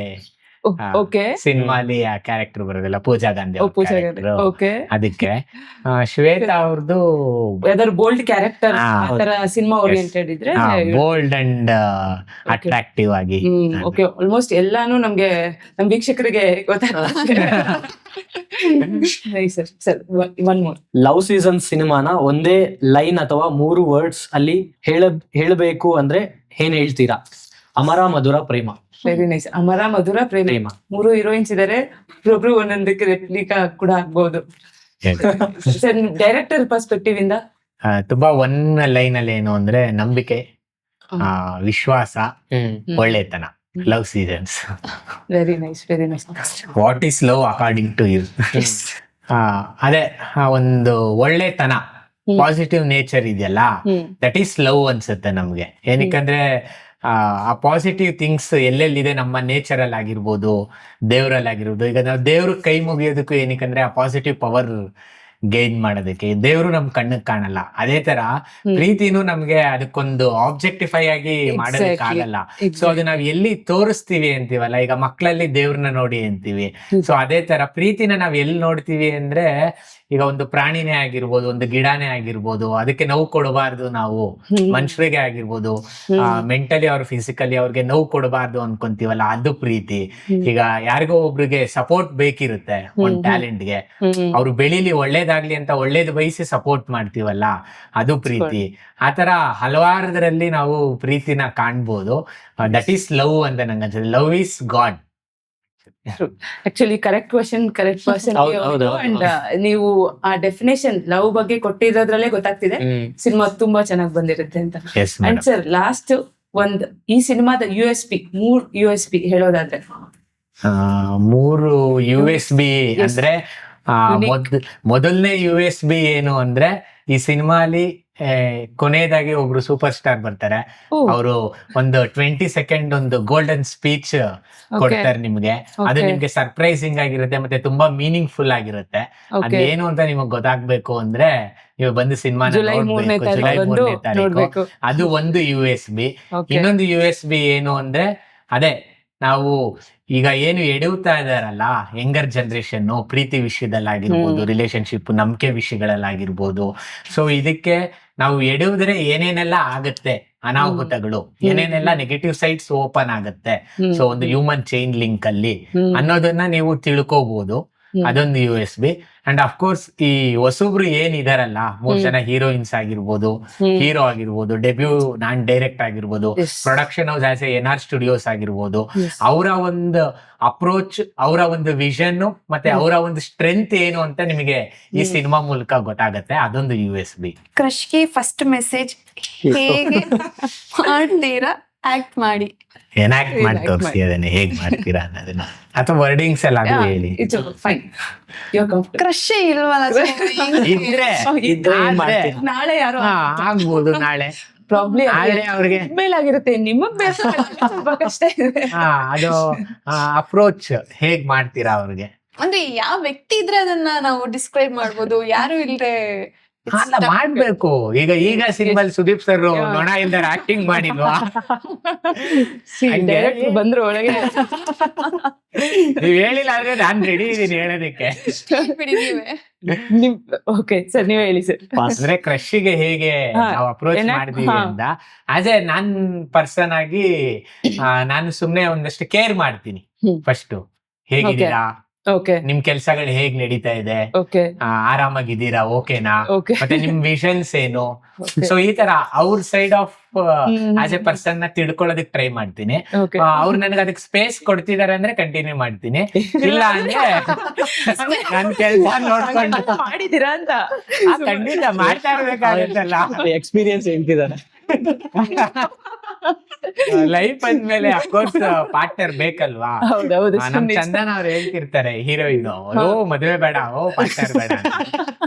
ಓಕೆ ಸಿನಿಮಾಲಿ ಆ ಕ್ಯಾರೆಕ್ಟರ್ ಬರೋದಿಲ್ಲ, ಪೂಜಾ ಗಾಂಧಿ ಅವ್ರ character. ಓಕೆ. ಅದಕ್ಕೆ ಶ್ವೇತಾ ಅವ್ರದ್ದು ಯಾವ್ದಾದ್ರು ಬೋಲ್ಡ್ ಕ್ಯಾರೆಕ್ಟರ್ ಹಾ, ಆತರ ಸಿನಿಮಾ ಓರಿಯೆಂಟೆಡ್ ಇದ್ರೆ ಬೋಲ್ಡ್ ಅಂಡ್ ಅಟ್ರಾಕ್ಟಿವ್ ಆಗಿ. ಓಕೆ. ಆಲ್ಮೋಸ್ಟ್ ಎಲ್ಲಾನು ನಮ್ಗೆ ನಮ್ ವೀಕ್ಷಕರಿಗೆ ಗೊತ್ತಾಗ್ತದೆ. Sir sir one more. Love season ಸಿನಿಮಾನ ಒಂದೇ ಲೈನ್ ಅಥವಾ 3 ವರ್ಡ್ಸ್ ಅಲ್ಲಿ ಹೇಳಬೇಕು ಅಂದ್ರೆ ಏನ್ ಹೇಳ್ತೀರಾ? Amara Madhura Prema. Very nice. Amara Madhura Prema. 3 heroines ಇದಾರೆ, ಒಬ್ರು ಒಂದೊಂದಕ್ಕೆ ರೆಪ್ಲಿಕಾ ಕೂಡ ಆಗ್ಬಹುದು. ಸರ್ ಡೈರೆಕ್ಟರ್ ಪರ್ಸ್ಪೆಕ್ಟಿವ್ ಇಂದ ತುಂಬಾ ಒನ್ ಲೈನ್ ಅಲ್ಲಿ ಏನು ಅಂದ್ರೆ ನಂಬಿಕೆ, ವಿಶ್ವಾಸ, ಒಳ್ಳೆತನ. Love seasons. Very nice very nice. What is love according to you? ಅದೇ ಒಂದು ಒಳ್ಳೆತನ, ಪಾಸಿಟಿವ್ ನೇಚರ್ ಇದೆಯಲ್ಲ, ದಟ್ ಈಸ್ ಲವ್ ಅನ್ಸುತ್ತೆ ನಮ್ಗೆ. ಏನಕ್ಕಂದ್ರೆ ಆ ಪಾಸಿಟಿವ್ ಥಿಂಗ್ಸ್ ಎಲ್ಲೆಲ್ಲಿದೆ ನಮ್ಮ ನೇಚರ್ ಅಲ್ಲಿ ಆಗಿರ್ಬೋದು, ದೇವರಲ್ಲಿ ಆಗಿರ್ಬೋದು. ಈಗ ನಾವು ದೇವ್ರ ಕೈ ಮುಗಿಯೋದಕ್ಕೂ ಏನಕ್ಕಂದ್ರೆ ಆ ಪಾಸಿಟಿವ್ ಪವರ್ ಗೈನ್ ಮಾಡೋದಕ್ಕೆ. ದೇವ್ರು ನಮ್ ಕಣ್ಣಿಗೆ ಕಾಣಲ್ಲ, ಅದೇ ತರ ಪ್ರೀತಿನೂ ನಮ್ಗೆ ಅದಕ್ಕೊಂದು ಆಬ್ಜೆಕ್ಟಿಫೈ ಆಗಿ ಮಾಡೋದಕ್ಕೆ ಆಗಲ್ಲ. ಸೊ ಅದು ನಾವ್ ಎಲ್ಲಿ ತೋರಿಸ್ತೀವಿ ಅಂತೀವಲ್ಲ, ಈಗ ಮಕ್ಕಳಲ್ಲಿ ದೇವ್ರನ್ನ ನೋಡಿ ಅಂತೀವಿ. ಸೊ ಅದೇ ತರ ಪ್ರೀತಿನ ನಾವ್ ಎಲ್ಲಿ ನೋಡ್ತೀವಿ ಅಂದ್ರೆ, ಈಗ ಒಂದು ಪ್ರಾಣಿನೇ ಆಗಿರ್ಬೋದು, ಒಂದು ಗಿಡನೇ ಆಗಿರ್ಬೋದು, ಅದಕ್ಕೆ ನೋವು ಕೊಡಬಾರ್ದು ನಾವು. ಮನುಷ್ಯರಿಗೆ ಆಗಿರ್ಬೋದು, ಮೆಂಟಲಿ ಅವ್ರ ಫಿಸಿಕಲಿ ಅವ್ರಿಗೆ ನೋವು ಕೊಡಬಾರ್ದು ಅನ್ಕೊಂತೀವಲ್ಲ, ಅದು ಪ್ರೀತಿ. ಈಗ ಯಾರಿಗೋ ಒಬ್ರಿಗೆ ಸಪೋರ್ಟ್ ಬೇಕಿರುತ್ತೆ ಒಂದ್ ಟ್ಯಾಲೆಂಟ್ಗೆ, ಅವ್ರು ಬೆಳೀಲಿ ಒಳ್ಳೇದಾಗ್ಲಿ ಅಂತ ಒಳ್ಳೇದು ಬಯಸಿ ಸಪೋರ್ಟ್ ಮಾಡ್ತೀವಲ್ಲ, ಅದು ಪ್ರೀತಿ. ಆತರ ಹಲವಾರದ್ರಲ್ಲಿ ನಾವು ಪ್ರೀತಿನ ಕಾಣ್ಬೋದು. ದಟ್ ಈಸ್ ಲವ್ ಅಂತ ನಂಗೆ ಅನ್ಸುತ್ತೆ. Love is god. Actually correct question, correct person. And ನೀವು ಆ ಡೆಫಿನೇಷನ್ ಲವ್ ಬಗ್ಗೆ ಕೊಟ್ಟಿರೋದ್ರಲ್ಲೇ ಗೊತ್ತಾಗ್ತಿದೆ ಸಿನಿಮಾ ತುಂಬಾ ಚೆನ್ನಾಗಿ ಬಂದಿರುತ್ತೆ ಅಂತ. ಅಂಡ್ ಸರ್ ಲಾಸ್ಟ್ ಈ ಸಿನಿಮಾದ USP 3 USP ಹೇಳೋದಾದ್ರೆ? 3 USB ಅಂದ್ರೆ ಮೊದಲನೇ USB ಏನು ಅಂದ್ರೆ, ಈ ಸಿನಿಮಾಲಿ ಕೊನೆಯದಾಗಿ ಒಬ್ರು ಸೂಪರ್ ಸ್ಟಾರ್ ಬರ್ತಾರೆ. ಅವರು ಒಂದು 20 ಸೆಕೆಂಡ್ ಒಂದು ಗೋಲ್ಡನ್ ಸ್ಪೀಚ್ ಕೊಡ್ತಾರೆ ನಿಮ್ಗೆ. ಅದು ನಿಮ್ಗೆ ಸರ್ಪ್ರೈಸಿಂಗ್ ಆಗಿರುತ್ತೆ, ಮತ್ತೆ ತುಂಬಾ ಮೀನಿಂಗ್ಫುಲ್ ಆಗಿರುತ್ತೆ. ಅದೇನು ಅಂತ ನಿಮಗ್ ಗೊತ್ತಾಗ್ಬೇಕು ಅಂದ್ರೆ ನೀವು ಬಂದು ಸಿನಿಮಾ ಜುಲೈ 3ನೇ ತಾರೀಕು. ಅದು ಒಂದು USB. ಇನ್ನೊಂದು USB ಏನು ಅಂದ್ರೆ, ಅದೇ ನಾವು ಈಗ ಏನು ಎಡುತ್ತಾ ಇದಾರಲ್ಲ ಯಂಗರ್ ಜನರೇಷನ್, ಪ್ರೀತಿ ವಿಷಯದಲ್ಲಾಗಿರ್ಬೋದು, ರಿಲೇಶನ್ಶಿಪ್, ನಂಬಿಕೆ ವಿಷಯಗಳಲ್ಲಾಗಿರ್ಬೋದು. ಸೊ ಇದಕ್ಕೆ ನಾವು ಎಡುವುದ್ರೆ ಏನೇನೆಲ್ಲ ಆಗತ್ತೆ, ಅನಾಹುತಗಳು ಏನೇನೆಲ್ಲ ನೆಗೆಟಿವ್ ಸೈಡ್ಸ್ ಓಪನ್ ಆಗತ್ತೆ, ಸೊ ಒಂದು ಹ್ಯೂಮನ್ ಚೈನ್ ಲಿಂಕ್ ಅಲ್ಲಿ ಅನ್ನೋದನ್ನ ನೀವು ತಿಳ್ಕೋಬಹುದು. ಅದೊಂದು USB. ಅಂಡ್ ಅಫ್ ಕೋರ್ಸ್ ಈ ಹೊಸಬ್ರು ಏನಿದಾರಲ್ಲ, 3 ಜನ ಹೀರೋಯಿನ್ಸ್ ಆಗಿರ್ಬೋದು, ಹೀರೋ ಆಗಿರ್ಬೋದು, ಡೆಬ್ಯೂ ನಾನ್ ಡೈರೆಕ್ಟ್ ಆಗಿರ್ಬೋದು, production house as NR studios ಆಗಿರ್ಬೋದು, ಅವರ ಒಂದು ಅಪ್ರೋಚ್, ಅವರ ಒಂದು ವಿಷನ್, ಮತ್ತೆ ಅವರ ಒಂದು ಸ್ಟ್ರೆಂತ್ ಏನು ಅಂತ ನಿಮಗೆ ಈ ಸಿನಿಮಾ ಮೂಲಕ ಗೊತ್ತಾಗತ್ತೆ. ಅದೊಂದು USB. ಕ್ರಶ್ಗೆ ಫಸ್ಟ್ ಮೆಸೇಜ್ ಹೇಗೆ ಮಾಡ್ತೀರಾ ಆಕ್ಟ್ ಮಾಡಿ ಎನಾಕ್ಟ್ ಮಾಡಿ ತೋರಿಸಿ ಅದನ್ನ ಹೇಗ್ ಮಾಡ್ತೀರಾ ಅನ್ನೋದನ್ನ, ಅಥವಾ ವರ್ಡಿಂಗ್ಸ್ ಎಲ್ಲ ಅದು ಹೇಳಿ. It's fine, you are comfortable. ಕ್ರಶೇ ಇಲ್ವಲ್ಲ ಇದ್ರೆ ಇದ್ರೆ ಏನ್ ಆದ್ರೆ, ಮಾಡ್ತೀರಾ? ನಾಳೆ ಯಾರೋ ಹಾ, ಆಗ್ಬೋದು ನಾಳೆ. ಪ್ರಾಬ್ಲಿ ಆದ್ರೆ ಅವ್ರಿಗೆ ಮೇಲಾಗಿರುತ್ತೆ, ನಿಮಗ್ ಬೇಸ ಸ್ವಲ್ಪ ಕಷ್ಟ ಇದೆ. ಅದು ಅಪ್ರೋಚ್ ಹೇಗ್ ಮಾಡ್ತೀರಾ ಅವ್ರಿಗೆ? ಅಂದ್ರೆ ಯಾವ ವ್ಯಕ್ತಿ ಇದ್ರೆ ಅದನ್ನ ನಾವು ಡಿಸ್ಕ್ರೈಬ್ ಮಾಡ್ಬೋದು, ಯಾರು ಇಲ್ದೆ ಅಲ್ಲ, ಮಾಡ್ಬೇಕು. ಈಗ ಸಿನಿಮಾ ಸುದೀಪ್ ಸರ್ ನೊಣ ಇಲ್ದಾರ ಆಕ್ಟಿಂಗ್ ಮಾಡಿಲ್ವಾ? ಹಂಗೆ ಡೈರೆಕ್ಟ್ ಬಂದ್ರು ಒಳಗೆ. ನೀವ್ ಹೇಳಿಲ್ಲ ಆದ್ರೆ ನಾನ್ ರೆಡಿ ಇದೀನಿ ಹೇಳೋದಕ್ಕೆ. ಬಿಡಿ ನೀವೇ. ನಿಮ್ ಓಕೆ ಸರ್, ನೀವೇ ಹೇಳಿ ಸರ್. ಅಂದ್ರೆ ಕ್ರಶ್ಗೆ ಹೇಗೆ ಹಾ, ನಾವು ಅಪ್ರೋಚ್ ಏನಾಗ್- ಮಾಡಿದೀವಿ ಹಾ. ಅಂತ ಆಸ್ ಎ ನಾನ್ ಪರ್ಸನ್ ಆಗಿ ನಾನು ಸುಮ್ನೆ ಒಂದಷ್ಟು ಕೇರ್ ಮಾಡ್ತೀನಿ. ಹ್ಮ್. ಫಸ್ಟ್ ಹೇಗಿದ್ದೀರಾ, ಓಕೆ ನಿಮ್ ಕೆಲ್ಸಗಳು ಹೇಗ್ ನಡೀತಾ ಇದೆ, ಓಕೆ ಆರಾಮಾಗಿದ್ದೀರಾ, ಓಕೆನಾ, ಓಕೆ ಮತ್ತೆ ನಿಮ್ ವಿಷನ್ಸ್ ಏನು. ಸೊ ಈ ತರ ಅವ್ರ side of as A person ನ ತಿಳ್ಕೊಳ್ಳೋದಕ್ ಟ್ರೈ ಮಾಡ್ತೀನಿ. ಓಕೆ ಅವ್ರು ನನಗೆ ಅದಕ್ಕೆ ಸ್ಪೇಸ್ ಕೊಡ್ತಿದಾರೆ ಅಂದ್ರೆ ಕಂಟಿನ್ಯೂ ಮಾಡ್ತೀನಿ, ಇಲ್ಲ ಅಂದ್ರೆ ನನ್ ಕೆಲ್ಸ ನೋಡ್ಕೊಂಡು ಮಾಡಿದೀರಾ ಅಂತ. ಖಂಡಿತ ಮಾಡ್ತಾ ಇರ್ಬೇಕಾಗುತ್ತಲ್ಲ. ಎಕ್ಸ್ಪೀರಿಯನ್ಸ್ ಹೇಳ್ತಿದ್ದಾರೆ. ಲೈಫ್ ಅಂದ್ಮೇಲೆ ಅಫ್ಕೋರ್ಸ್ ಪಾರ್ಟ್ನರ್ ಬೇಕಲ್ವಾ. ಹೌದೌದು, ನಮ್ ಚಂದನ್ ಅವ್ರು ಹೇಳ್ತಿರ್ತಾರೆ ಹೀರೋಯಿನ್, ಓ ಮದ್ವೆ ಬೇಡ, ಓ ಪಾರ್ಟ್ನರ್ ಬೇಡ ಅಂತ.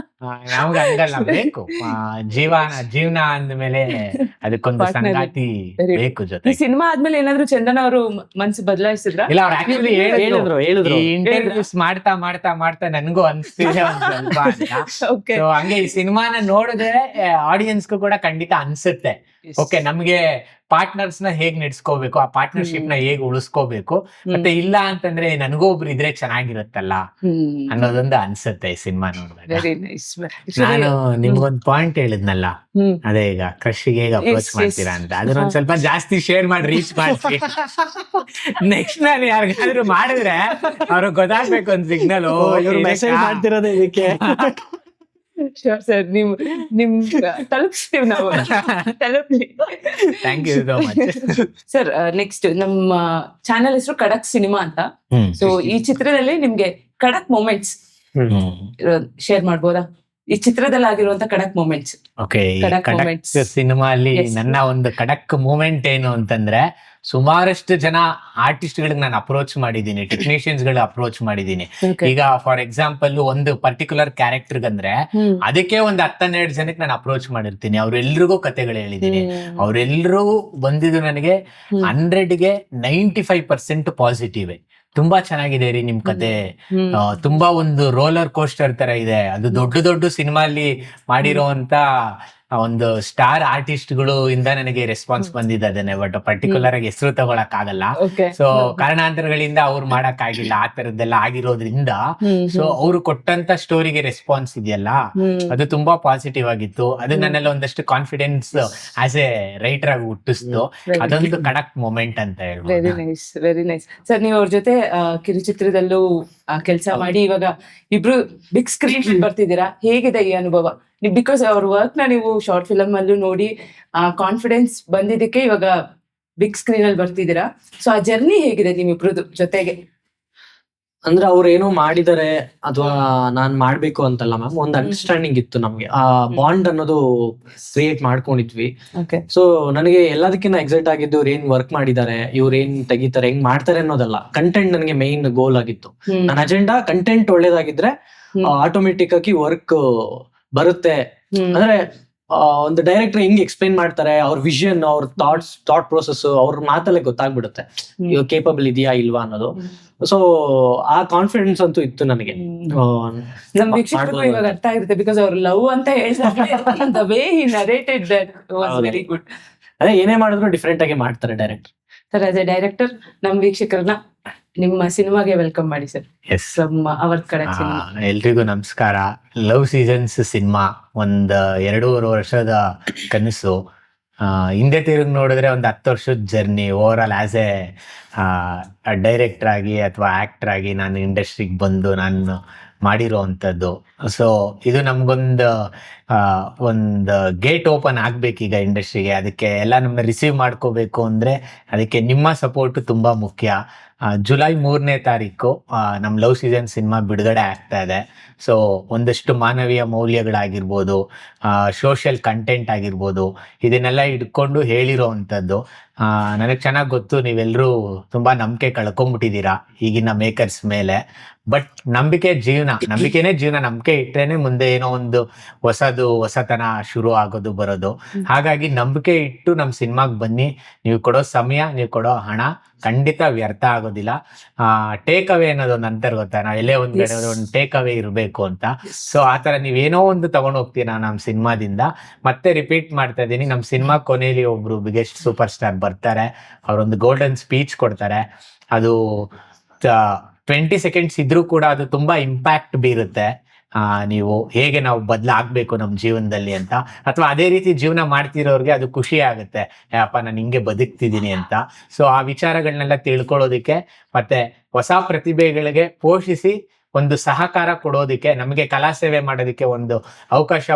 ನಮ್ಗೆ ಹಂಗಲ್ಲ, ಬೇಕು. ಜೀವನ ಅಂದ್ಮೇಲೆ ಅದಕ್ಕೊಂದು Partner ಸಂಗಾತಿ Very- ಬೇಕು ಈ ಜೊತೆ. ಸಿನಿಮಾ ಆದ್ಮೇಲೆ ಏನಾದ್ರು ಚಂದನ್ ಅವರು ಮನ್ಸು ಬದಲಾಯಿಸಿದ್ರ? ಇಲ್ಲ, ಅವ್ರು ಆಕ್ಚುಲಿ ಹೇಳಿದ್ರು ಈ ಇಂಟರ್ವ್ಯೂಸ್ ಮಾಡ್ತಾ ಮಾಡ್ತಾ ಮಾಡ್ತಾ ನನ್ಗೂ ಅನ್ಸ್ತಿದೆ ಒಂದ್ ಸ್ವಲ್ಪ ಅಂತ. ಓಕೆ So ಹಂಗೆ ಈ ಸಿನಿಮಾನ ನೋಡಿದ್ರೆ ಆಡಿಯನ್ಸ್ಗೂ ಕೂಡ ಖಂಡಿತ ಅನ್ಸುತ್ತೆ, ಓಕೆ ನಮ್ಗೆ ಪಾರ್ಟ್ನರ್ಸ್ ನ ಹೇಗ್ ನಡೆಸ್ಕೋಬೇಕು, ಆ ಪಾರ್ಟ್ನರ್ಶಿಪ್ ನ ಹೇಗ್ ಉಳಿಸ್ಕೋಬೇಕು, ಮತ್ತೆ ಇಲ್ಲ ಅಂತಂದ್ರೆ ನನಗೂ ಒಬ್ರು ಇದ್ರೆ ಚೆನ್ನಾಗಿರುತ್ತಲ್ಲ ಅನ್ನೋದೊಂದು ಅನ್ಸುತ್ತೆ ಈ ಸಿನಿಮಾ ನೋಡಿದಾಗ. Very nice. ನಾನು ನಿಮ್ಗೊಂದ್ ಪಾಯಿಂಟ್ ಹೇಳಿದ್ನಲ್ಲ, ಅದೇ ಈಗ ಕ್ರಶ್ಗೆ ಹೇಗೆ ಅಪ್ರೋಚ್ Yes, ಮಾಡ್ತೀರಾ yes. ಅಂತ, ಅದನ್ನ ಒಂದ್ ಸ್ವಲ್ಪ ಜಾಸ್ತಿ ಶೇರ್ ಮಾಡಿ ರೀಚ್ ಮಾಡ್ತೀನಿ. ನೆಕ್ಸ್ಟ್ ನಾನು ಯಾರಿಗಾದ್ರೂ ಮಾಡಿದ್ರೆ ಅವ್ರಿಗೆ ಗೊತ್ತಾಗ್ಬೇಕು ಒಂದ್ ಸಿಗ್ನಲ್, ಇವ್ರು ಮೆಸೇಜ್ ಮಾಡ್ತಿರೋದೇ ಇದಕ್ಕೆ. ಶೋರ್ ಸರ್, ನಿಮ್ ತಲುಪಿಸ್ತೀವಿ ನಾವು, ತಲುಪ್ಲಿ. Thank you so much. Sir, next ನಮ್ಮ ಚಾನೆಲ್ ಹೆಸರು ಖಡಕ್ ಸಿನಿಮಾ ಅಂತ. ಸೊ ಈ ಚಿತ್ರದಲ್ಲಿ ನಿಮ್ಗೆ ಖಡಕ್ ಮೂಮೆಂಟ್ಸ್ ಶೇರ್ ಮಾಡ್ಬೋದಾ? ಈ ಚಿತ್ರದಲ್ಲಿ ಆಗಿರುವಂತ ಖಡಕ್ ಮೂಮೆಂಟ್ಸ್. ಓಕೆ, ಖಡಕ್ ಖಡಕ್ moments. ಸಿನಿಮಾ ಅಲ್ಲಿ Yes. ನನ್ನ ಒಂದು ಖಡಕ್ ಮೂಮೆಂಟ್ ಏನು ಅಂತಂದ್ರೆ, ಸುಮಾರಷ್ಟು ಜನ ಆರ್ಟಿಸ್ಟ್ ಗಳಿಗೆ ನಾನು ಅಪ್ರೋಚ್ ಮಾಡಿದ್ದೀನಿ, ಟೆಕ್ನಿಷಿಯನ್ಸ್ ಗಳು ಅಪ್ರೋಚ್ ಮಾಡಿದ್ದೀನಿ. ಈಗ ಫಾರ್ ಎಕ್ಸಾಂಪಲ್ ಒಂದು ಪರ್ಟಿಕ್ಯುಲರ್ ಕ್ಯಾರೆಕ್ಟರ್ ಅಂದ್ರೆ ಅದಕ್ಕೆ ಒಂದು 10-12 ಜನಕ್ಕೆ ನಾನು ಅಪ್ರೋಚ್ ಮಾಡಿರ್ತೀನಿ. ಅವ್ರೆಲ್ರಿಗೂ ಕತೆಗಳು ಹೇಳಿದ್ದೀನಿ. ಅವ್ರೆಲ್ರೂ ಬಂದಿದ್ದು ನನಗೆ 100ಗೆ 95% ಪಾಸಿಟಿವ್. ತುಂಬಾ ಚೆನ್ನಾಗಿದೆ ರೀ ನಿಮ್ ಕತೆ, ತುಂಬಾ ಒಂದು ರೋಲರ್ ಕೋಸ್ಟರ್ ತರ ಇದೆ. ಅದು ದೊಡ್ಡ ದೊಡ್ಡ ಸಿನಿಮಾ ಅಲ್ಲಿ ಮಾಡಿರೋಂತ ಒಂದು ಸ್ಟಾರ್ ಆರ್ಟಿಸ್ಟ್ ಗಳು ಇಂದ ನನಗೆ ರೆಸ್ಪಾನ್ಸ್ ಬಂದಿದೆ. ಅದನ್ನೇ ಬಟ್ ಪರ್ಟಿಕ್ಯುಲರ್ ಆಗಿ ಹೆಸರು ತಗೊಳಕ್ ಆಗಲ್ಲ. ಸೊ ಕಾರಣಾಂತರಗಳಿಂದ ಅವ್ರು ಮಾಡಕ್ ಆಗಿಲ್ಲ, ಆ ತರದ್ದೆಲ್ಲ ಆಗಿರೋದ್ರಿಂದ ಸೊ ಅವ್ರು ಕೊಟ್ಟಂತ ಸ್ಟೋರಿಗೆ ರೆಸ್ಪಾನ್ಸ್ ಇದೆಯಲ್ಲ, ಅದು ತುಂಬಾ ಪಾಸಿಟಿವ್ ಆಗಿತ್ತು. ಅದು ನನ್ನಲ್ಲಿ ಒಂದಷ್ಟು ಕಾನ್ಫಿಡೆನ್ಸ್ ಆಸ್ ಎ ರೈಟರ್ ಆಗಿ ಹುಟ್ಟಿಸ್ತು. ಅದೊಂದು ಖಡಕ್ ಮೂಮೆಂಟ್ ಅಂತ ವೆರಿ ಹೇಳ್ಬೋದು. Nice, very nice. ಸರ್, ನೀವು ಅವ್ರ ಜೊತೆ ಕಿರುಚಿತ್ರದಲ್ಲೂ ಕೆಲಸ ಮಾಡಿ ಇವಾಗ ಇಬ್ರು ಬಿಗ್ ಸ್ಕ್ರೀನ್ ಬರ್ತಿದ್ದೀರಾ. ಹೇಗಿದೆ ಈ ಅನುಭವ? ಬಿಕಾಸ್ ಅವ್ರ ವರ್ಕ್ ನ ನೀವು ಶಾರ್ಟ್ ಫಿಲಮ್ ಅಲ್ಲೂ ನೋಡಿ ಕಾನ್ಫಿಡೆನ್ಸ್ ಬಂದಿದ್ದಕ್ಕೆ ಇವಾಗ ಬಿಗ್ ಸ್ಕ್ರೀನ್ ಅಲ್ಲಿ ಬರ್ತಿದ್ದೀರಾ. ಸೊ ಆ ಜರ್ನಿ ಹೇಗಿದೆ ನಿಮ್ಮಿಬ್ರದ್ದು ಜೊತೆಗೆ? ಅಂದ್ರೆ ಅವ್ರು ಏನೋ ಮಾಡಿದಾರೆ ಅಥವಾ ನಾನ್ ಮಾಡ್ಬೇಕು ಅಂತಲ್ಲ ಮ್ಯಾಮ್, ಒಂದು ಅಂಡರ್ಸ್ಟ್ಯಾಂಡಿಂಗ್ ಇತ್ತು ನಮ್ಗೆ. ಆ ಬಾಂಡ್ ಅನ್ನೋದು ಕ್ರಿಯೇಟ್ ಮಾಡ್ಕೊಂಡಿದ್ವಿ. ಓಕೆ ಸೊ ನನಗೆ ಎಲ್ಲದಕ್ಕಿಂತ ಎಕ್ಸೈಟ್ ಆಗಿದ್ದು ಇವ್ರು ಏನ್ ವರ್ಕ್ ಮಾಡಿದ್ದಾರೆ, ಇವ್ರು ಏನ್ ತೆಗಿತಾರೆ, ಹೆಂಗ್ ಮಾಡ್ತಾರೆ ಅನ್ನೋದಲ್ಲ. ಕಂಟೆಂಟ್ ನನಗೆ ಮೇನ್ ಗೋಲ್ ಆಗಿತ್ತು. ನನ್ನ ಅಜೆಂಡಾ ಕಂಟೆಂಟ್ ಒಳ್ಳೇದಾಗಿದ್ರೆ ಆಟೋಮೆಟಿಕ್ ಆಗಿ ವರ್ಕ್ ಬರುತ್ತೆ. ಅಂದ್ರೆ ಒಂದು ಡೈರೆಕ್ಟರ್ ಹೆಂಗ್ ಎಕ್ಸ್ಪ್ಲೈನ್ ಮಾಡ್ತಾರೆ, ಅವ್ರ ವಿಷನ್, ಅವ್ರ ಥಾಟ್ ಪ್ರೋಸೆಸ್ ಅವ್ರ ಮಾತಲ್ಲೇ ಗೊತ್ತಾಗ್ಬಿಡುತ್ತೆ ಇವಾಗ ಕೇಪಬಲ್ ಇದೆಯಾ ಇಲ್ವಾ ಅನ್ನೋದು. ಸೊ ಆ ಕಾನ್ಫಿಡೆನ್ಸ್ ಅಂತೂ ಇತ್ತು ನನಗೆ. ನಮ್ ವೀಕ್ಷಕರಿಗೂ ಇವಾಗ ಅರ್ಥ ಆಗಿರುತ್ತೆ, ಬಿಕಾಸ್ ಅವ್ರ ಲವ್ ಅಂತ ಹೇಳ್ತಾರೆ. The way he narrated that was very good. ಅದೇ ಏನೇ ಮಾಡಿದ್ರು ಡಿಫ್ರೆಂಟ್ ಆಗಿ ಮಾಡ್ತಾರೆ director. Sir, as A director ನಮ್ ವೀಕ್ಷಕರನ್ನ ನಿಮ್ಮ ಸಿನಿಮಾಗೆ ವೆಲ್ಕಮ್ ಮಾಡಿ ಸರ್. ಎಸ್, ಫ್ರಮ್ ಅವರ್ ಖಡಕ್ ಸಿನಿಮಾ. ಎಲ್ರಿಗೂ ನಮಸ್ಕಾರ. ಲವ್ ಸೀಸನ್ಸ್ ಸಿನಿಮಾ ಒಂದು 2.5 ವರ್ಷದ ಕನಸು. ಹಿಂದೆ ತಿರುಗಿ ನೋಡಿದ್ರೆ ಒಂದು 10 ವರ್ಷದ journey. Over all as A director ಆಗಿ ಅಥವಾ ಆಕ್ಟರ್ ಆಗಿ ನಾನು ಇಂಡಸ್ಟ್ರಿಗೆ ಬಂದು ನಾನು ಮಾಡಿರೋ ಅಂಥದ್ದು. ಸೊ ಇದು ನಮ್ಗೊಂದು ಒಂದು ಗೇಟ್ ಓಪನ್ ಆಗ್ಬೇಕೀಗ ಇಂಡಸ್ಟ್ರಿಗೆ. ಅದಕ್ಕೆ ಎಲ್ಲ ನಮ್ಮನ್ನ ರಿಸೀವ್ ಮಾಡ್ಕೋಬೇಕು ಅಂದರೆ ಅದಕ್ಕೆ ನಿಮ್ಮ ಸಪೋರ್ಟ್ ತುಂಬ ಮುಖ್ಯ. ಜುಲೈ 3ನೇ ತಾರೀಕು ನಮ್ಮ ಲವ್ ಸೀಸನ್ ಸಿನಿಮಾ ಬಿಡುಗಡೆ ಆಗ್ತಾ ಇದೆ. ಸೊ ಒಂದಷ್ಟು ಮಾನವೀಯ ಮೌಲ್ಯಗಳಾಗಿರ್ಬೋದು, ಸೋಷಿಯಲ್ ಕಂಟೆಂಟ್ ಆಗಿರ್ಬೋದು, ಇದನ್ನೆಲ್ಲ ಇಟ್ಕೊಂಡು ಹೇಳಿರೋ ಅಂಥದ್ದು. ನನಗೆ ಚೆನ್ನಾಗಿ ಗೊತ್ತು, ನೀವೆಲ್ಲರೂ ತುಂಬ ನಂಬಿಕೆ ಕಳ್ಕೊಂಬಿಟ್ಟಿದ್ದೀರಾ ಈಗಿನ ಮೇಕರ್ಸ್ ಮೇಲೆ. ಬಟ್ ನಂಬಿಕೆನೇ ಜೀವನ. ನಂಬಿಕೆ ಇಟ್ಟರೇನೆ ಮುಂದೆ ಏನೋ ಒಂದು ಹೊಸತನ ಶುರು ಆಗೋದು ಬರೋದು. ಹಾಗಾಗಿ ನಂಬಿಕೆ ಇಟ್ಟು ನಮ್ಮ ಸಿನಿಮಾಗೆ ಬನ್ನಿ. ನೀವು ಕೊಡೋ ಸಮಯ, ನೀವು ಕೊಡೋ ಹಣ ಖಂಡಿತ ವ್ಯರ್ಥ ಆಗೋದಿಲ್ಲ. ಟೇಕ್ ಅವೇ ಅನ್ನೋದು ಒಂದು ಅಂತಾರೆ ಗೊತ್ತಾ, ನಾವು ಎಲ್ಲೇ ಒಂದ್ ಕಡೆ ಒಂದು ಟೇಕ್ ಅವೇ ಇರಬೇಕು ಅಂತ. ಸೊ ಆ ಥರ ನೀವೇನೋ ಒಂದು ತಗೊಂಡು ಹೋಗ್ತೀರಾ ನಮ್ಮ ಸಿನಿಮಾದಿಂದ. ಮತ್ತೆ ರಿಪೀಟ್ ಮಾಡ್ತಾ ಇದ್ದೀನಿ, ನಮ್ಮ ಸಿನಿಮಾ ಕೊನೆಯಲ್ಲಿ ಒಬ್ರು ಬಿಗ್ಗೆಸ್ಟ್ ಸೂಪರ್ ಸ್ಟಾರ್ ಬರ್ತಾರೆ. ಅವರೊಂದು ಗೋಲ್ಡನ್ ಸ್ಪೀಚ್ ಕೊಡ್ತಾರೆ. ಅದು 20 ಸೆಕೆಂಡ್ಸ್ ಇದ್ರೂ ಕೂಡ ಅದು ತುಂಬಾ ಇಂಪ್ಯಾಕ್ಟ್ ಬೀರುತ್ತೆ. ನೀವು ಹೇಗೆ ನಾವು ಬದಲಾಗಬೇಕು ನಮ್ಮ ಜೀವನದಲ್ಲಿ ಅಂತ, ಅಥವಾ ಅದೇ ರೀತಿ ಜೀವನ ಮಾಡ್ತಿರೋರಿಗೆ ಅದು ಖುಷಿ ಆಗುತ್ತೆ, ಅಪ್ಪ ನಾನು ಹಿಂಗೆ ಬದುಕ್ತಿದ್ದೀನಿ ಅಂತ. ಸೊ ಆ ವಿಚಾರಗಳನ್ನೆಲ್ಲ ತಿಳ್ಕೊಳ್ಳೋದಕ್ಕೆ ಮತ್ತೆ ಹೊಸ ಪ್ರತಿಭೆಗಳಿಗೆ ಪೋಷಿಸಿ ಒಂದು ಸಹಕಾರ ಕೊಡೋದಕ್ಕೆ, ನಮಗೆ ಕಲಾ ಸೇವೆ ಮಾಡೋದಕ್ಕೆ ಒಂದು ಅವಕಾಶ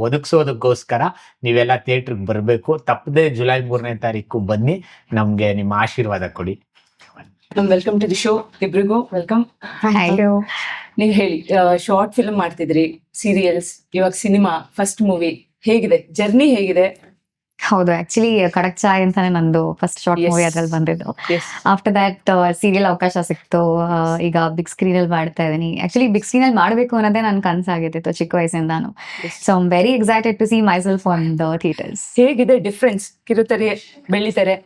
ಒದಗಿಸೋದಕ್ಕೋಸ್ಕರ ನೀವೆಲ್ಲ ಥಿಯೇಟ್ರಿಗೆ ಬರಬೇಕು. ತಪ್ಪದೆ ಜುಲೈ 3ನೇ ತಾರೀಕು ಬನ್ನಿ, ನಮಗೆ ನಿಮ್ಮ ಆಶೀರ್ವಾದ ಕೊಡಿ. Welcome to the show. ಇಬ್ರಿಗೂ ವೆಲ್ಕಮ್. ನೀವು ಹೇಳಿ, ಶಾರ್ಟ್ ಫಿಲ್ಮ್ ಮಾಡ್ತಿದ್ರಿ, ಸೀರಿಯಲ್ಸ್, ಇವಾಗ ಸಿನಿಮಾ, ಫಸ್ಟ್ ಮೂವಿ, ಹೇಗಿದೆ ಜರ್ನಿ, ಹೇಗಿದೆ? ಹೌದು, ಆಕ್ಚುಲಿ ಖಡಕ್ ಚಾಯ್ ಅಂತಾನೆ ನಂದು ಫಸ್ಟ್ ಶಾರ್ಟ್ ಮೂವಿ ಅದ್ರಲ್ಲಿ ಬಂದಿದ್ದು. ಆಫ್ಟರ್ ದಟ್ ಸೀರಿಯಲ್ ಅವಕಾಶ ಸಿಕ್ತು. ಈಗ ಬಿಗ್ ಸ್ಕ್ರೀನ್ ಅಲ್ಲಿ ಮಾಡ್ತಾ ಇದೀನಿ. ಆಕ್ಚುಲಿ ಬಿಗ್ ಸ್ಕ್ರೀನ್ ಅಲ್ಲಿ ಮಾಡ್ಬೇಕು ಅನ್ನೋದೇ ನನ್ ಕನ್ಸಾಗಿತ್ತು ಚಿಕ್ಕ ವಯಸ್ಸಿಂದಾನು. So I am very excited to see myself on the theatres. ಹೇಗಿದೆ ಡಿಫ್ರೆನ್ಸ್ ಕಿರುತೆರೆ ಬೆಳ್ಳಿತೆರೆ?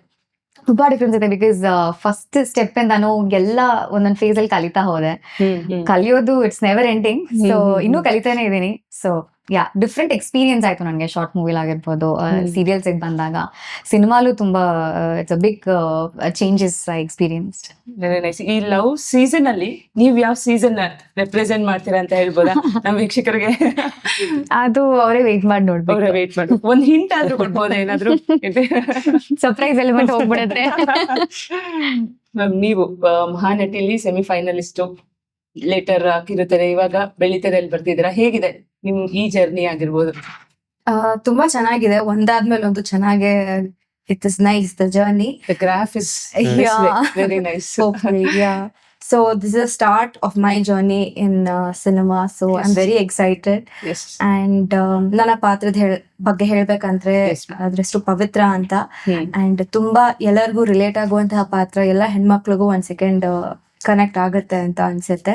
ತುಂಬಾ ಡಿಫ್ರೆನ್ಸ್ ಇದೆ. ಬಿಕಾಸ್ ಫಸ್ಟ್ ಸ್ಟೆಪ್ ನಾನು ಎಲ್ಲ ಒಂದೊಂದು ಫೇಸ್ ಅಲ್ಲಿ ಕಲಿತಾ ಹೋದೆ. ಕಲಿಯೋದು ಇಟ್ಸ್ ನೆವರ್ ಎಂಡಿಂಗ್. ಸೊ ಇನ್ನೂ ಕಲಿತಾನೆ ಇದೀನಿ. ಸೊ ಡಿಫ್ರೆಂಟ್ ಎಕ್ಸ್ಪೀರಿಯನ್ಸ್ ಆಯ್ತು ನನಗೆ ಶಾರ್ಟ್ ಮೂವಿಲ್ ಆಗಿರ್ಬೋದು, ಸೀರಿಯಲ್ಸ್ ಬಂದಾಗ. ಸಿನಿಮಾಲು ತುಂಬಾ it's a big changes experience. ಈ ಲವ್ ಸೀಸನ್ ಅಲ್ಲಿ ನೀವ್ ಯಾವ ಸೀಸನ್ ರೆಪ್ರೆಸೆಂಟ್ ಮಾಡ್ತೀರಾ ಅಂತ ಹೇಳ್ಬೋದಾ ನಮ್ಮ ವೀಕ್ಷಕರಿಗೆ? ಅದು ಅವರೇ ವೇಟ್ ಮಾಡಿ ನೋಡ್ಬೇಕು. ಒಂದ್ ಹಿಂಟ್ ಆದ್ರೂ ಕೊಡ್ಬೋದಾ ಏನಾದ್ರು? ಸರ್ಪ್ರೈಸ್ ಎಲಿಮೆಂಟ್ ಹೋಗ್ಬಿಡುತ್ತೆ. ನೀವು ಮಹಾನಟಿಲಿ ಸೆಮಿಫೈನಲಿಸ್ಟು, ಲೇಟರ್ ಕಿರುತೆರೆ, ಇವಾಗ ಬೆಳ್ಳಿತೆರೆಯಲ್ಲಿ ಬರ್ತಿದ್ದೀರಾ. ಹೇಗಿದೆ ನಿಮ್ ಈ ಜರ್ನಿ ಆಗಿರ್ಬೋದು? ತುಂಬಾ ಚೆನ್ನಾಗಿದೆ, ಒಂದಾದ್ಮೇಲೆ ಒಂದು ಚೆನ್ನಾಗೆ. It is nice the journey. The graph is very nice. Hopefully, yeah. So this is the start of my journey in cinema. So I'm very excited. Yes. And ನನ್ನ ಪಾತ್ರದ ಬಗ್ಗೆ ಹೇಳ್ಬೇಕಂದ್ರೆ ಅದ್ರ ಹೆಸರು ಪವಿತ್ರ ಅಂತ. ಅಂಡ್ ತುಂಬಾ ಎಲ್ಲರಿಗೂ ರಿಲೇಟ್ ಆಗುವಂತಹ ಪಾತ್ರ. ಎಲ್ಲ ಹೆಣ್ಮಕ್ಳಿಗೂ ಒಂದ್ ಸೆಕೆಂಡ್ ಕನೆಕ್ಟ್ ಆಗುತ್ತೆ ಅಂತ ಅನ್ಸುತ್ತೆ.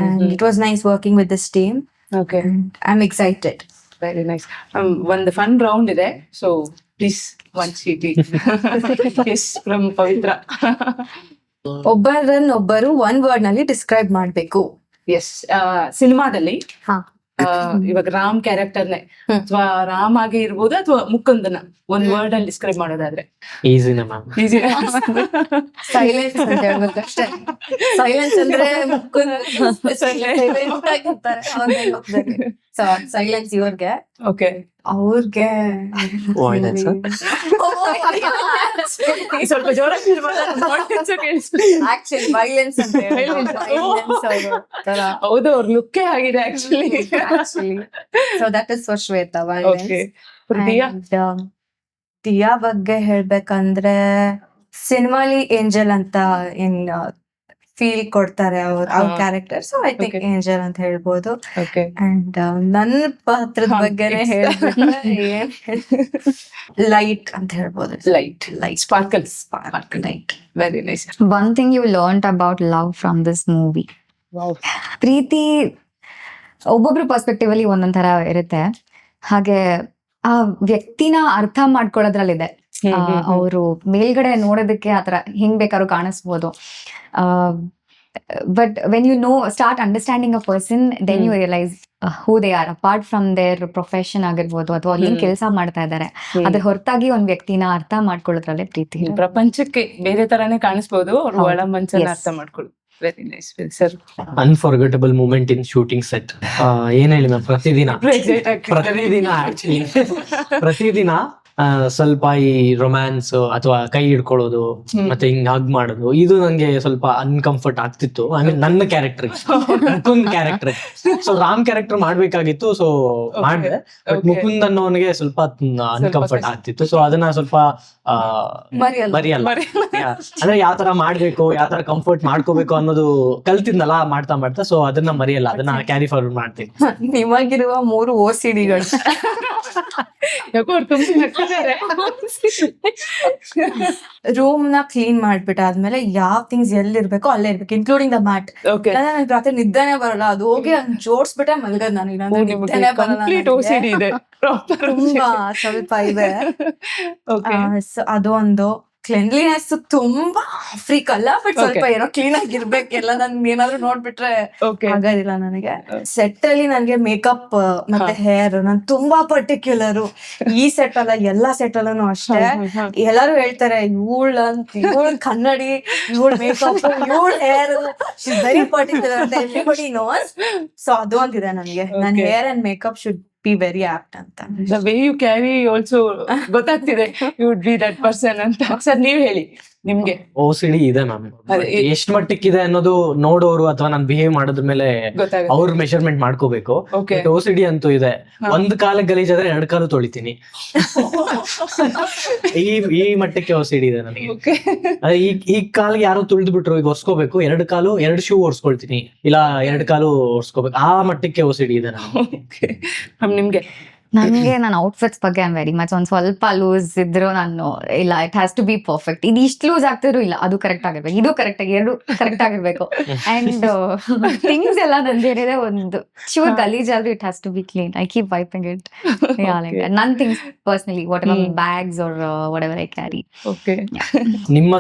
And it was nice working with this team. Okay. I'm excited. Very nice. ಒಂದು ಫನ್ ರೌಂಡ್ ಇದೆ. So please one ಚೀಟಿ. Yes, from ಪವಿತ್ರ. ಒಬ್ಬರು ಒನ್ ವರ್ಡ್ ನಲ್ಲಿ ಡಿಸ್ಕ್ರೈಬ್ ಮಾಡ್ಬೇಕು. ಎಸ್, ಸಿನಿಮಾದಲ್ಲಿ ಹಾ. ಇವಾಗ ರಾಮ್ ಕ್ಯಾರೆಕ್ಟರ್ನೆ ಅಥವಾ ರಾಮ್ ಆಗಿ ಇರ್ಬೋದು ಅಥವಾ ಮುಕುಂದನ ಒಂದ್ ವರ್ಡ್ ಅಲ್ಲಿ ಡಿಸ್ಕ್ರೈಬ್ ಮಾಡೋದಾದ್ರೆ? ಈಸಿನೇ ಮ್ಯಾಮ್. ಈಸಿ. ಸೈಲೆನ್ಸ್ ಅಂತ ಹೇಳ್ಬೇಕಷ್ಟೇ. ಸೈಲೆನ್ಸ್ ಅಂದ್ರೆ ಸೈಲೆನ್ಸ್ ಇವ್ರಿಗೆ, ಓಕೆ, ಅವ್ರಿಗೆ ಸ್ವಲ್ಪ ಜೋರಾಗಿ ಆಕ್ಚುಲಿ ವೈಲೆನ್ಸ್ ಅಂತ ಹೌದು, ಅವ್ರ ಲುಕ್ಕೇ ಆಗಿದೆ actually. So that is for Shweta. Dia ಬಗ್ಗೆ ಹೇಳ್ಬೇಕಂದ್ರೆ ಸಿನಿಮಾಲಿ ಏಂಜಲ್ ಅಂತ ಏನ್ ಫೀಲ್ ಕೊಡ್ತಾರೆ ಅವ್ರ character. So I think angel ಅಂತ ಹೇಳ್ಬೋದು. ಅಂಡ್ ನನ್ನ ಪಾತ್ರದ ಬಗ್ಗೆನೆ ಹೇಳ್ಬೇಕಂದ್ರೆ ಲೈಟ್ ಅಂತ ಹೇಳ್ಬೋದು. Light sparkle light. Very nice. One thing you learned about love from this movie. ಪ್ರೀತಿ ಒಬ್ಬೊಬ್ರು ಪರ್ಸ್ಪೆಕ್ಟಿವ್ ಅಲ್ಲಿ ಒಂದೊಂದ್ ತರ ಇರುತ್ತೆ. ಹಾಗೆ ಆ ವ್ಯಕ್ತಿನ ಅರ್ಥ ಮಾಡ್ಕೊಳ್ಳೋದ್ರಲ್ಲಿದೆ. ಅವರು ಮೇಲ್ಗಡೆ ನೋಡೋದಕ್ಕೆ ಆತರ ಹೆಂಗ್ ಬೇಕಾದ್ರೂ ಕಾಣಿಸ್ಬೋದು. But when you start understanding a person, then you realise who they are apart from their profession ಆಗಿರ್ಬೋದು, ಅಥವಾ ಅವ್ರು ಏನ್ ಕೆಲಸ ಮಾಡ್ತಾ ಇದಾರೆ, ಅದ್ರ ಹೊರತಾಗಿ ಒಂದ್ ವ್ಯಕ್ತಿನ ಅರ್ಥ ಮಾಡ್ಕೊಳ್ಳೋದ್ರಲ್ಲೇ ಪ್ರೀತಿ. ಪ್ರಪಂಚಕ್ಕೆ ಬೇರೆ ತರಾನೇ ಕಾಣಿಸ್ಬೋದು, ಅವ್ರ ಒಳ ಮನ್ಸನ್ನ ಅರ್ಥ ಮಾಡ್ಕೊಳ್ಳೋದು. Very nice sir. Unforgettable moment in shooting set. ಏನ್ ಹೇಳಿ ಮ್ಯಾಮ್, ಪ್ರತಿದಿನ ಆಕ್ಚುಲಿ ಪ್ರತಿದಿನ ಸ್ವಲ್ಪ ಈ ರೊಮ್ಯಾನ್ಸ್ ಅಥವಾ ಕೈ ಹಿಡ್ಕೊಳ್ಳೋದು ಮತ್ತೆ ಹಿಂಗ್ ಹಗ್ ಮಾಡೋದು ಇದು ನಂಗೆ ಸ್ವಲ್ಪ ಅನ್ಕಂಫರ್ಟ್ ಆಗ್ತಿತ್ತು. ಐ ಮೀನ್ ನನ್ನ character Mukund character. So Ram character ಮಾಡ್ಬೇಕಾಗಿತ್ತು, ಸೊ ಮಾಡಿದೆ. ಬಟ್ ಮುಕುಂದ್ ಅನ್ನೋನಿಗೆ ಸ್ವಲ್ಪ ಅನ್ಕಂಫರ್ಟ್ ಆಗ್ತಿತ್ತು. ಸೊ ಅದನ್ನ ಸ್ವಲ್ಪ ಮರಿಯಲ್ಲ. Yeah. ಅಂದ್ರೆ ಯಾವ ತರ ಮಾಡ್ಬೇಕು, ಯಾವ ತರ ಕಂಫರ್ಟ್ ಮಾಡ್ಕೋಬೇಕು ಅನ್ನೋದು ಕಲ್ತಿದ್ನಲ್ಲ ಮಾಡ್ತಾ ಮಾಡ್ತಾ. ಸೊ ಅದನ್ನ ಮರಿಯಲ್ಲ, ಅದನ್ನ ಕ್ಯಾರಿ ಫಾರ್ವರ್ಡ್ ಮಾಡ್ತೀನಿ. ನಿಮಗಿರುವ 3 OCDಗಳು. ಯಾಕೋ ಅವ್ರು ತುಂಬಾ ನಗ್ತಿದ್ದಾರೆ. ರೂಮ್ ನ ಕ್ಲೀನ್ ಮಾಡ್ಬಿಟ್ಟಾದ್ಮೇಲೆ ಯಾವ ಥಿಂಗ್ಸ್ ಎಲ್ಲಿರ್ಬೇಕೋ ಅಲ್ಲೇ ಇರ್ಬೇಕು, ಇನ್ಕ್ಲೂಡಿಂಗ್ ದ ಮ್ಯಾಟ್. Okay. ನನಗೆ ರಾತ್ರಿ ನಿದ್ದೆನೆ ಬರಲ್ಲ, ಅದು ಹೋಗಿ ಜೋಡ್ಸ್ಬಿಟ್ಟೆ ಮಲ್ಗದ್ ನನಗೆ. ನಿದ್ದೆನೆ ಕಂಪ್ಲೀಟ್ OCD ಇದೆ. Proper ತುಂಬಾ ಸ್ವಲ್ಪ ಇದೆ. Okay. So ಅದೊಂದು. ಕ್ಲೆನ್ಲಿನೆಸ್ ತುಂಬಾ ಫ್ರೀಕ್ ಅಲ್ಲ, ಬಟ್ ಸ್ವಲ್ಪ ಏನೋ ಕ್ಲೀನ್ ಆಗಿರ್ಬೇಕೆಲ್ಲ. ನನ್ ಏನಾದ್ರು ನೋಡ್ಬಿಟ್ರೆ Okay. ಆಗೋದಿಲ್ಲ ನನಗೆ. ಸೆಟ್ ಅಲ್ಲಿ ನನ್ಗೆ ಮೇಕಪ್ ಮತ್ತೆ ಹೇರ್ ನಾನು ತುಂಬಾ ಪರ್ಟಿಕ್ಯುಲರ್. ಈ ಸೆಟ್ ಅಲ್ಲ, ಎಲ್ಲಾ ಸೆಟ್ ಅಲ್ಲೂ ಅಷ್ಟೇ. ಎಲ್ಲರೂ ಹೇಳ್ತಾರೆ ಇವಳ ಕನ್ನಡಿ, ಇವಳ ಮೇಕಪ್, ಇವಳ ಹೇರ್ ವೆರಿ ಪರ್ಟಿಕ್ಯುಲರ್ ಅಂತ ಎವ್ರಿಬಡಿ ನೋಸ್. ಸೊ ಅದು ಒಂದಿದೆ ನನಗೆ. ನನ್ hair and makeup should be very apt ಅಂತ. The way you carry also ಗೊತ್ತಾಗ್ತಿದೆ you would be that person ಅಂತ. ಸರ್ ನೀವ್ ಹೇಳಿ ನಿಮ್ಗೆ. OCD ಇದೆ ಮ್ಯಾಮ್. ಅದೇ, ಎಷ್ಟ್ ಮಟ್ಟಕ್ಕಿದೆ ಅನ್ನೋದು ನೋಡೋರು ಅಥವಾ ನಾನು ಬಿಹೇವ್ ಮಾಡೋದ್ರ ಮೇಲೆ ಗೊತ್ತಾಗುತ್ತೆ. ಅವ್ರ ಮೆಷರ್ಮೆಂಟ್ ಮಾಡ್ಕೋಬೇಕು. Okay. OCD ಅಂತೂ ಇದೆ. ಒಂದ್ ಕಾಲ ಗಲೀಜಾದ್ರೆ 2 ಕಾಲು ತೊಳಿತೀನಿ. ಈ ಮಟ್ಟಕ್ಕೆ OCD ಇದೆ ನನಗೆ. Okay. ಅದೇ ಈ ಕಾಲಿಗೆ ಯಾರೋ ತುಳಿದು ಬಿಟ್ರು, ಈಗ ಒರ್ಸ್ಕೋಬೇಕು, 2 ಕಾಲು 2 ಶೂ ಒರ್ಸ್ಕೊಳ್ತೀನಿ, ಇಲ್ಲ 2 ಕಾಲು ಒರ್ಸ್ಕೋಬೇಕು. ಆ ಮಟ್ಟಕ್ಕೆ OCD ಇದೆ ನನಗೆ. Okay. ನಿಮ್ಗೆ ನನಗೆ ನನ್ನ ಔಟ್ಫಿಟ್ಸ್ ಬಗ್ಗೆ ಐ ವೆರಿ ಮಚ್. ಒಂದ್ ಸ್ವಲ್ಪ ಲೂಸ್ ಇದ್ರು ನಾನು ಇಲ್ಲ, it has to be perfect. ಇದು ಇಷ್ಟು ಲೂಸ್ ಆಗ್ತಿದ್ರು ಇಲ್ಲ, ಅದು ಕರೆಕ್ಟ್ ಆಗಿರ್ಬೇಕು, ಇದು ಕರೆಕ್ಟ್ ಆಗಿ, 2 ಕರೆಕ್ಟ್ ಆಗಿರ್ಬೇಕು. ಅಂಡ್ ಥಿಂಗ್ಸ್ ಎಲ್ಲ ನಂದೇನಿದೆ ಒಂದು ಚೂರ್ ಗಲೀಜ್ ಆದ್ರೂ it has to be clean. I keep wiping it. ನನ್ things personally whatever bags or whatever I carry. Okay. ನಿಮ್ಮ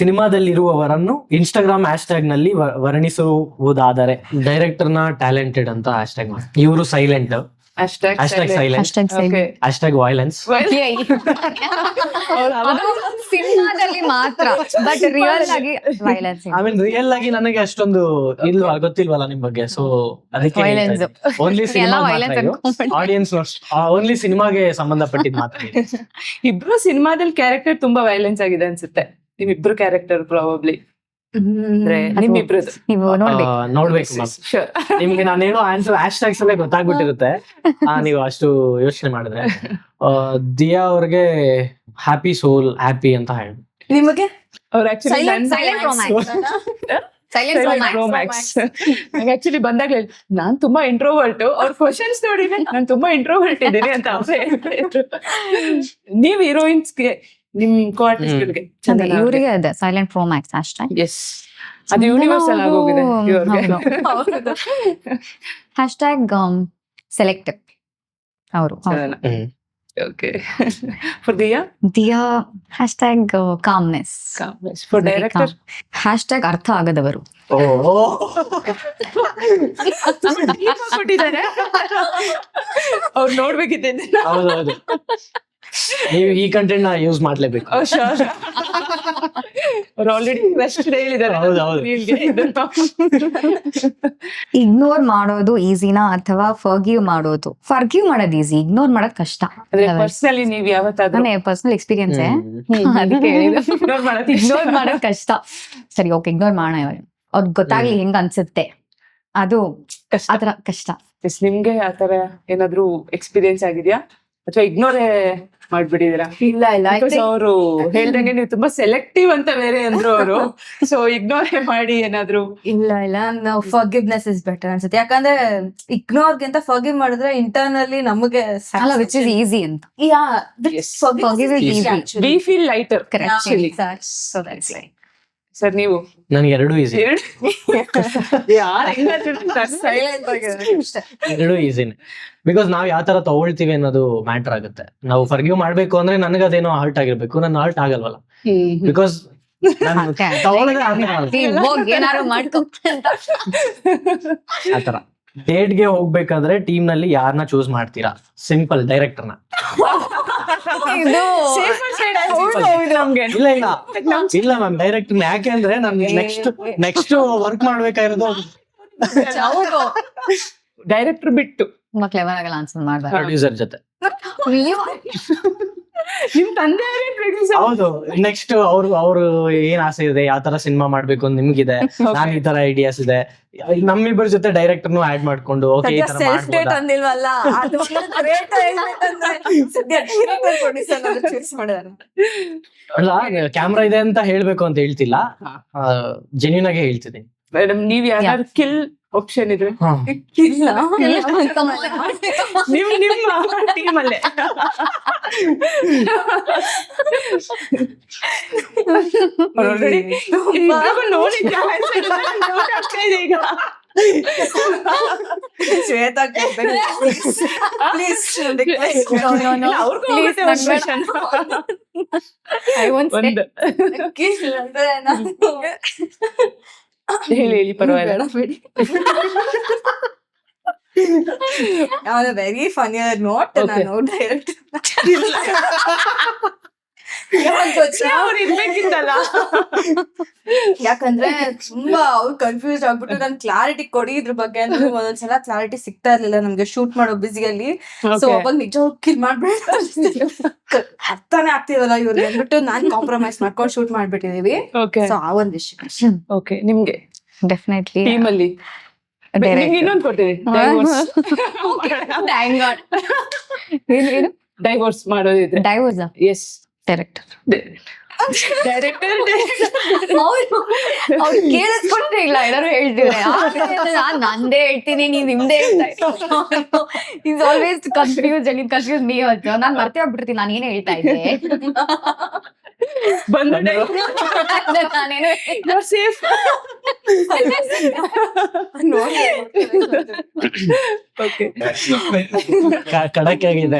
ಸಿನಿಮಾದಲ್ಲಿರುವವರನ್ನು ಇನ್ಸ್ಟಾಗ್ರಾಮ್ ಹ್ಯಾಶ್ ಟ್ಯಾಗ್ ನಲ್ಲಿ ವರ್ಣಿಸುವುದಾದರೆ ಡೈರೆಕ್ಟರ್ ನ ಟ್ಯಾಲೆಂಟೆಡ್ ಅಂತ ಹ್ಯಾಶ್ ಟ್ಯಾಗ್ ಮಾಡಿ. ಇವರು silent, hashtag silent, Okay. Hash violence. ಸಿನಿಮಾದಲ್ಲಿ ಮಾತ್ರ, ಬಟ್ ರಿಯಲ್ ಆಗಿ ವೈಲೆನ್ಸ್. ಐ ಮೀನ್ ರಿಯಲ್ ಆಗಿ ನನಗೆ ಅಷ್ಟೊಂದು ಇಲ್ವಾ ಗೊತ್ತಿಲ್ವಲ್ಲ ನಿಮ್ ಬಗ್ಗೆ. ಸೊ ಅದಕ್ಕೆ ಓನ್ಲಿ ಸಿನಿಮಾ ಆಡಿಯನ್ಸ್ ಓನ್ಲಿ ಸಿನಿಮಾಗೆ ಸಂಬಂಧಪಟ್ಟಿದ್ ಮಾತ್ರ. ಇಬ್ರು ಸಿನಿಮಾದಲ್ಲಿ ಕ್ಯಾರೆಕ್ಟರ್ ತುಂಬಾ ವೈಲೆನ್ಸ್ ಆಗಿದೆ ಅನ್ಸುತ್ತೆ. ನಿಮ್ಮಿಬ್ರು ಕ್ಯಾರೆಕ್ಟರ್ ಪ್ರಾಬಬ್ಲಿ ಅಂದ್ರೆ ನಿಮ್ಮಿಬ್ರದ್ದು ನೀವು ನೋಡ್ಬೇಕು. ನೋಡ್ಬೇಕು ಮ್ಯಾಮ್. Sure. ನಿಮ್ಗೆ ನಾನೇನೋ ಆನ್ಸರ್ ಹ್ಯಾಶ್ ಟ್ಯಾಗ್ಸ್ ಅಲ್ಲೇ ಗೊತ್ತಾಗ್ಬಿಟ್ಟಿರುತ್ತೆ ನೀವು ಅಷ್ಟು ಯೋಚನೆ ಮಾಡಿದ್ರೆ. ದಿಯಾ ಅವ್ರಿಗೆ ಹ್ಯಾಪಿ ಸೋಲ್ ಹ್ಯಾಪಿ ಅಂತ ಹೇಳಿ. ನಿಮಗೆ ಅವ್ರು actually Silent romance. Silent romance. ನಂಗೆ ಆಕ್ಚುಲಿ ಬಂದಾಗ್ಲೇ ನಾನ್ ತುಂಬಾ ಇಂಟ್ರೋವರ್ಟ್, ಅವ್ರ ಕ್ವಶನ್ಸ್ ನೋಡಿದ್ರೆ ನಾನ್ ತುಂಬಾ ಇಂಟ್ರೋವರ್ಟ್ ಇದ್ದೀನಿ ಅಂತ ಅವ್ರೆ ಹೇಳಿದ್ರು. ನೀವ್ ಹೀರೋಯಿನ್ಸ್ಗೆ ನಿಮ್ ಕೋಆರ್ಟಿಸ್ಟ್ಗಳಿಗೆ ಇವರಿಗೆ ಅದೇ silent romance hashtag. Yes, ಅದು ಯೂನಿವರ್ಸಲ್ ಆಗೋಗಿದೆ ಇವ್ರಿಗೆ. ಹ್ಯಾಶ್ ಟ್ಯಾಗ್ ಸೆಲೆಕ್ಟಿವ್ ಅವರು. Okay. For Dia hashtag calmness. For director hashtag ಅರ್ಥ ಆಗದವರು. ಕೊಟ್ಟಿದ್ದಾರೆ, ಅವ್ರು ನೋಡ್ಬೇಕಿದ್ದೆ. ಹೌದೌದು, ನೀವು ಈ ಕಂಟೆಂಟ್ ನ ಯೂಸ್ ಮಾಡ್ಲೇಬೇಕು. ಅವ್ರು ಆಲ್ರೆಡಿ ಹೇಳಿದ್ದಾರೆ. ಇಗ್ನೋರ್ ಮಾಡೋದು ಈಸಿನಾ ಅಥವಾ ಫರ್ಗಿವ್ ಮಾಡೋದು? ಫರ್ಗಿವ್ ಮಾಡೋದು ಈಸಿ, ಇಗ್ನೋರ್ ಮಾಡೋದು ಕಷ್ಟ. ಪರ್ಸನಲಿ ನೀವ್ ಯಾವತ್ತಾದ್ರೂ ನನ್ನ ಪರ್ಸನಲ್ ಎಕ್ಸ್ಪೀರಿಯನ್ಸ್ ಅದಕ್ಕೆ ಇಗ್ನೋರ್ ಮಾಡೋದು ಕಷ್ಟ. ಸರಿ, ಓಕೆ, ಇಗ್ನೋರ್ ಮಾಡೋಣ. ಅವ್ರಿಗೆ ಗೊತ್ತಾಗ್ಲಿ ಹೆಂಗ್ ಅನ್ಸುತ್ತೆ, ಅದು ಆತರ ಕಷ್ಟ. ನಿಮ್ಗೆ ಆತರ ಏನಾದ್ರು ಎಕ್ಸ್ಪೀರಿಯನ್ಸ್ ಆಗಿದ್ಯಾ ಅಥವಾ ಇಗ್ನೋರೇ ಮಾಡ್ಬಿಟ್ಟಿದೀರಾ? ಇಲ್ಲ ಅವರು ಹೇಳ್ದಂಗೆ ನೀವು ತುಂಬಾ ಸೆಲೆಕ್ಟಿವ್ ಅಂತ ಬೇರೆ ಅಂದ್ರು ಅವರು. ಸೊ ಇಗ್ನೋರೇ ಮಾಡಿ ಏನಾದ್ರು? ಇಲ್ಲ ನಾವು ಫರ್ಗಿವ್ನೆಸ್ ಇಸ್ ಬೆಟರ್ ಅನ್ಸುತ್ತೆ. ಯಾಕಂದ್ರೆ ಇಗ್ನೋರ್ ಗಿಂತ ಫರ್ಗಿವ್ ಮಾಡಿದ್ರೆ ಇಂಟರ್ನಲ್ಲಿ ನಮಗೆ ವಿಚ್ ಇಸ್ ಈಸಿ ಅಂತ. forgive is easy. We feel lighter actually. Sir ನೀವು? ನನಗೆ ಎರಡೂ ಈಸಿ. ಎರಡೂ ಈಸಿನೇ. ಬಿಕಾಸ್ ನಾವ್ ಯಾವ ತರ ತಗೊಳ್ತೀವಿ ಅನ್ನೋದು ಮ್ಯಾಟರ್ ಆಗುತ್ತೆ. ನಾವು ಫರ್ಗಿವ್ ಮಾಡ್ಬೇಕು ಅಂದ್ರೆ ನನಗೆ ಅದೇನೋ ಹರ್ಟ್ ಆಗಿರ್ಬೇಕು, ನನ್ನ ಹರ್ಟ್ ಆಗಲ್ವಲ್ಲ. ಬಿಕಾಸ್ ಏನಾದ್ರು ಮಾಡ್ಕೊ ಆತರ. ಡೇಟ್ಗೆ ಹೋಗ್ಬೇಕಾದ್ರೆ ಟೀಮ್ ನಲ್ಲಿ ಯಾರನ್ನ ಚೂಸ್ ಮಾಡ್ತೀರಾ? ಸಿಂಪಲ್, ಡೈರೆಕ್ಟರ್ನ. ಇಲ್ಲ ಮ್ಯಾಮ್, ಡೈರೆಕ್ಟರ್. ಯಾಕೆ ಅಂದ್ರೆ ನನ್ ನೆಕ್ಸ್ಟ್ ವರ್ಕ್ ಮಾಡ್ಬೇಕಾಗಿರೋದು ಡೈರೆಕ್ಟರ್ ಬಿಟ್ಟು ತುಂಬಾ ಕ್ಲೆವರ್ ಆಗಲ್ಲ ಆನ್ಸರ್ ಮಾಡ್ಬಾರ್ದು. ಪ್ರೊಡ್ಯೂಸರ್ ಜೊತೆ. ನಿಮ್ ತಂದೆಯವರೇ ಪ್ರೊಡ್ಯೂಸರ್. ಹೌದು. ನೆಕ್ಸ್ಟ್ ಅವ್ರು ಏನ್ ಆಸೆ ಇದೆ, ಯಾವ ತರ ಸಿನಿಮಾ ಮಾಡ್ಬೇಕು ಅಂತ ನಿಮ್ಗಿದೆ, ನಾನ್ ಈ ತರ ಐಡಿಯಾಸ್ ಇದೆ, ನಮ್ಮಿಬ್ಬರ ಜೊತೆ ಡೈರೆಕ್ಟರ್ನು ಆಡ್ ಮಾಡ್ಕೊಂಡು ಓಕೆ ಈ ತರ ಸೆಲ್ಫ್ ಡೇಟ್ ಮಾಡ್ಬೋದಾ. ಅಂದಿಲ್ವಲ್ಲ, ಅದು great ಹೇಳ್ಬೇಕಂದ್ರೆ ಸದ್ಯ director producer ಅನ್ನೋದು choose ಮಾಡಿದಾರೆ. ಅಲ್ಲ ಕ್ಯಾಮ್ರಾ ಇದೆ ಅಂತ ಹೇಳ್ಬೇಕು ಅಂತ ಹೇಳ್ತಿಲ್ಲ, ಜೆನ್ಯೂನ್ ಆಗಿ ಹೇಳ್ತಿದ್ದೀನಿ. ಮೇಡಮ್ ನೀವ್ ಯಾರು ಕಿಲ್ ಆಪ್ಷನ್ ಇದ್ರೆ ಇಲ್ಲ ನಿಮ್ಮ ಟೀಮ್ ಅಲ್ಲೇ ಆಲ್ರೆಡಿ ನೋಡಿ ಈಗ ಶ್ವೇತಾ ಪ್ಲೀಸ್ ಹೇಳಿ ಪರವಾಗಿಲ್ಲ. Very Ghani note. ನಾನು ಡೈರೆಕ್ಟ್ ಅವ್ರು ಇರ್ಬೇಕಿತ್ತಲ್ಲ. ಯಾಕಂದ್ರೆ ತುಂಬಾ ಅವ್ರು ಕನ್ಫ್ಯೂಸ್ ಆಗ್ಬಿಟ್ಟು ನನ್ ಕ್ಲಾರಿಟಿ ಕೊಡಿ ಇದ್ರ ಬಗ್ಗೆ ಅಂದ್ರೆ ಒಂದೊಂದ್ಸಲ ಕ್ಲಾರಿಟಿ ಸಿಗ್ತಾ ಇರ್ಲಿಲ್ಲ ನಮ್ಗೆ ಶೂಟ್ ಮಾಡೋ ಬಿಸಿಯಲ್ಲಿ. ಸೊ ಅವಾಗ ನಿಜ ಕಿಲ್ ಮಾಡ್ಬೇಡ ಅರ್ಥನೇ ಆಗ್ತಿರಲ್ಲ ಇವ್ರಿಗೆ ಅಂದ್ಬಿಟ್ಟು ನಾನ್ ಕಾಂಪ್ರಮೈಸ್ ಮಾಡ್ಕೊಂಡು ಶೂಟ್ ಮಾಡ್ಬಿಟ್ಟಿದೀವಿ. ಸೊ ಆ ಒಂದ್ ವಿಷಯ. ಓಕೆ ನಿಮ್ಗೆ ಡೆಫಿನೆಟ್ಲಿ ಟೀಮ್ ಅಲ್ಲಿ ಇನ್ನೊಂದು ಕೊಟ್ಟಿರಿ, ಏನು ಡೈವೋರ್ಸ್ ಮಾಡೋದಿದ್ರೆ. ಡೈವೋರ್ಸ್ ಎಸ್ ಡೈರೆಕ್ಟರ್ ಡೈರೆಕ್ಟರ್ ಅವ್ರು ಕೇಳಿಸ್ಕೊಂಡ್ರೆ ಇಲ್ಲ ಏನಾದ್ರು ಹೇಳ್ತಿದ್ರೆ ನಾನ್ ನಂದೇ ಹೇಳ್ತೀನಿ, ನೀವ್ ನಿಮ್ದೇ ಹೇಳ್ತಾ is always confuse and confuse me also. ನಾನ್ ಮರ್ತೇ ಹೋಗ್ಬಿಡ್ತೀನಿ ನಾನು ಏನೇ ಹೇಳ್ತಾ ಇದ್ದೆ. ಬಂದು ನಾನೇನು ಸೇಫ್. ಓಕೆ ಕಡಕೆ ಆಗಿದೆ.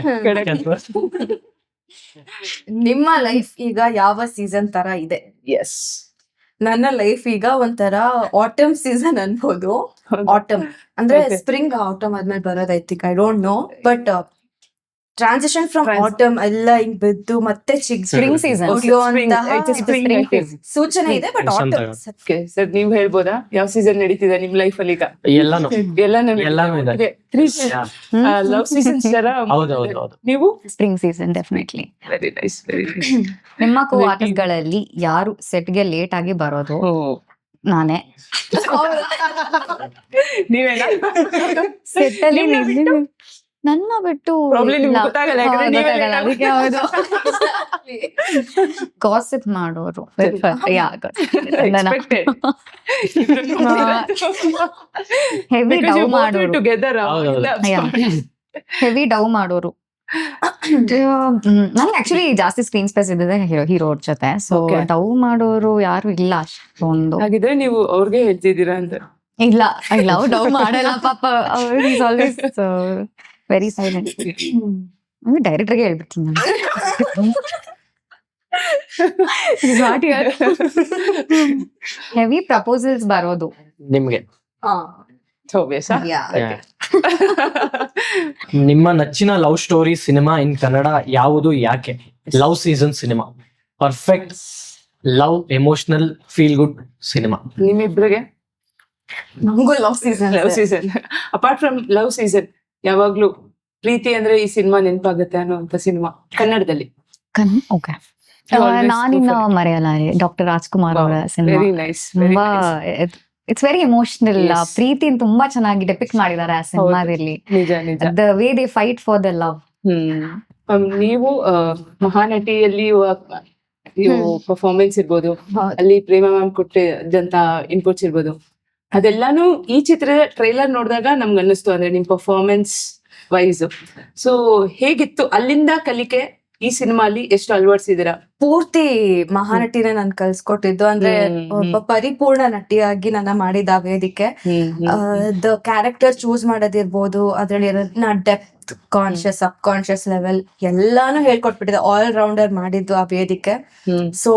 ನಿಮ್ಮ ಲೈಫ್ ಈಗ ಯಾವ ಸೀಸನ್ ತರ ಇದೆ? ಎಸ್ ನನ್ನ ಲೈಫ್ ಈಗ ಒಂಥರ ಆಟಮ್ ಸೀಸನ್ ಅನ್ಬೋದು. ಆಟಮ್ ಅಂದ್ರೆ ಸ್ಪ್ರಿಂಗ್ ಆಟಮ್ ಆದ್ಮೇಲೆ ಬರೋದ್ I think, I don't know, but transition from atom ಎಲ್ಲ ಹಿಂಗ್ ಬಿದ್ದು ಮತ್ತೆ ಸ್ಪ್ರಿಂಗ್ ಸೀಸನ್ ಸೂಚನೆ ಇದೆ. ಬಟ್ ಆಟಮ್ ಸರ್ ನೀವ್ ಹೇಳ್ಬೋದಾ ಯಾವ ಸೀಸನ್ ನಡೀತಿದೆ ನಿಮ್ ಲೈಫ್ ಅಲ್ಲಿ ಈಗ? ಎಲ್ಲಾನು ಇದೆ. ಲವ್ ಸೀಸನ್ಸ್ ತರ. ಹೌದು. ನೀವು spring season definitely. Very nice, very nice. ನಿಮ್ಮ ಕೋ ಆರ್ಟಿಸ್ಟ್ ಗಳಲ್ಲಿ ಯಾರು ಸೆಟ್ಗೆ ಲೇಟ್ ಆಗಿ ಬರೋದು? ನಾನೇ. ನೀವೇನಾ ಸೆಟ್ ಅಲ್ಲಿ ನನ್ನ ಬಿಟ್ಟು ಗಾಸಿಪ್ ಮಾಡೋರು, ಹೆವಿ ಡೌ ಮಾಡೋರು, ಹೆವಿ ಡೌ ಮಾಡೋರು. ನಂಗೆ ಆಕ್ಚುಲಿ ಜಾಸ್ತಿ ಸ್ಕ್ರೀನ್ ಸ್ಪೇಸ್ ಇದ್ದಿದೆ ಹೀರೋ ಅವ್ರ ಜೊತೆ. ಸೊ ಡೌ ಮಾಡೋರು ಯಾರು ಇಲ್ಲ ಅಷ್ಟೊಂದು. ಹಾಗಿದ್ರೆ ನೀವು ಅವ್ರಿಗೆ ಹೇಳ್ತಿದ್ದೀರಾ ಅಂತ? ಇಲ್ಲ, ಐ ಲವ್ ಡೌ ಮಾಡಲ್ಲ ಪಾಪ. Is always very silent. ಡೈರೆಕ್ಟರ್ಗೆ ಹೇಳ್ಬಿಡ್ತೀನಿ ಹೆವಿ ಪ್ರಪೋಸಲ್ಸ್ ಬರೋದು ನಿಮ್ಗೆ. Yeah. ನಿಮ್ಮ ನೆಚ್ಚಿನ love story cinema in Kannada ಯಾವುದು, ಯಾಕೆ? Love season cinema, perfect love emotional feel good cinema. ನಿಮ್ಮಿಬ್ರಿಗೆ? ನಮಗೂ love season. Love season apart from love season ಯಾವಾಗ್ಲೂ ಪ್ರೀತಿ ಅಂದ್ರೆ ಈ ಸಿನಿಮಾ ನೆನಪಾಗುತ್ತೆ ಅನ್ನೋಂತ ಸಿನಿಮಾ ಕನ್ನಡದಲ್ಲಿ? ಓಕೆ, ನಾನಿನ್ನ ಮರೆಯಲಾರೆ ಡಾಕ್ಟರ್ ರಾಜ್ಕುಮಾರ್ ಅವರ ಸಿನಿಮಾ. Very nice. ತುಂಬಾ ಇಟ್ಸ್ ವೆರಿ ಎಮೋಷನಲ್. ಪ್ರೀತಿನ ತುಂಬಾ ಚೆನ್ನಾಗಿ ಡೆಪಿಕ್ಟ್ ಮಾಡಿದ್ದಾರೆ ಆ ಸಿನಿಮಾದಲ್ಲಿ. ನಿಜ ನಿಜ. The way they fight for the love. ನೀವು ಮಹಾನಟಿಯಲ್ಲಿ ಪರ್ಫಾರ್ಮೆನ್ಸ್ ಇರ್ಬೋದು, ಅಲ್ಲಿ ಪ್ರೇಮ ಮ್ಯಾಮ್ ಕೊಟ್ಟಿದ್ದಂತ ಇನ್ಪುಟ್ಸ್ ಇರ್ಬೋದು, ಅದೆಲ್ಲಾನು ಈ ಚಿತ್ರದ ಟ್ರೈಲರ್ ನೋಡಿದಾಗ ನಮ್ಗೆ ಅನ್ನಿಸ್ತು. ಅಂದ್ರೆ ನಿಮ್ ಪರ್ಫಾರ್ಮೆನ್ಸ್ ವೈಸ್ ಸೊ ಹೇಗಿತ್ತು? ಅಲ್ಲಿಂದ ಕಲಿಕೆ ಈ ಸಿನಿಮಾಲಿ ಎಷ್ಟು ಅಳವಡಿಸಿದಿರಾ? ಪೂರ್ತಿ ಮಹಾನಟಿನೇ ನನ್ ಕಲ್ಸ್ಕೊಟ್ಟಿದ್ದು. ಅಂದ್ರೆ ಒಬ್ಬ ಪರಿಪೂರ್ಣ ನಟಿಯಾಗಿ ನನ್ನ ಮಾಡಿದ ಆ ವೇದಿಕೆ. ದ ಕ್ಯಾರೆಕ್ಟರ್ ಚೂಸ್ ಮಾಡೋದಿರ್ಬೋದು, ಅದ್ರಲ್ಲಿ ಡೆಪ್ತ್, ಕಾನ್ಶಿಯಸ್, ಸಬ್ ಕಾನ್ಶಿಯಸ್ ಲೆವೆಲ್ ಎಲ್ಲಾನು ಹೇಳ್ಕೊಟ್ಬಿಟ್ಟಿದೆ. ಆಲ್ ರೌಂಡರ್ ಮಾಡಿದ್ದು ಆ ವೇದಿಕೆ. So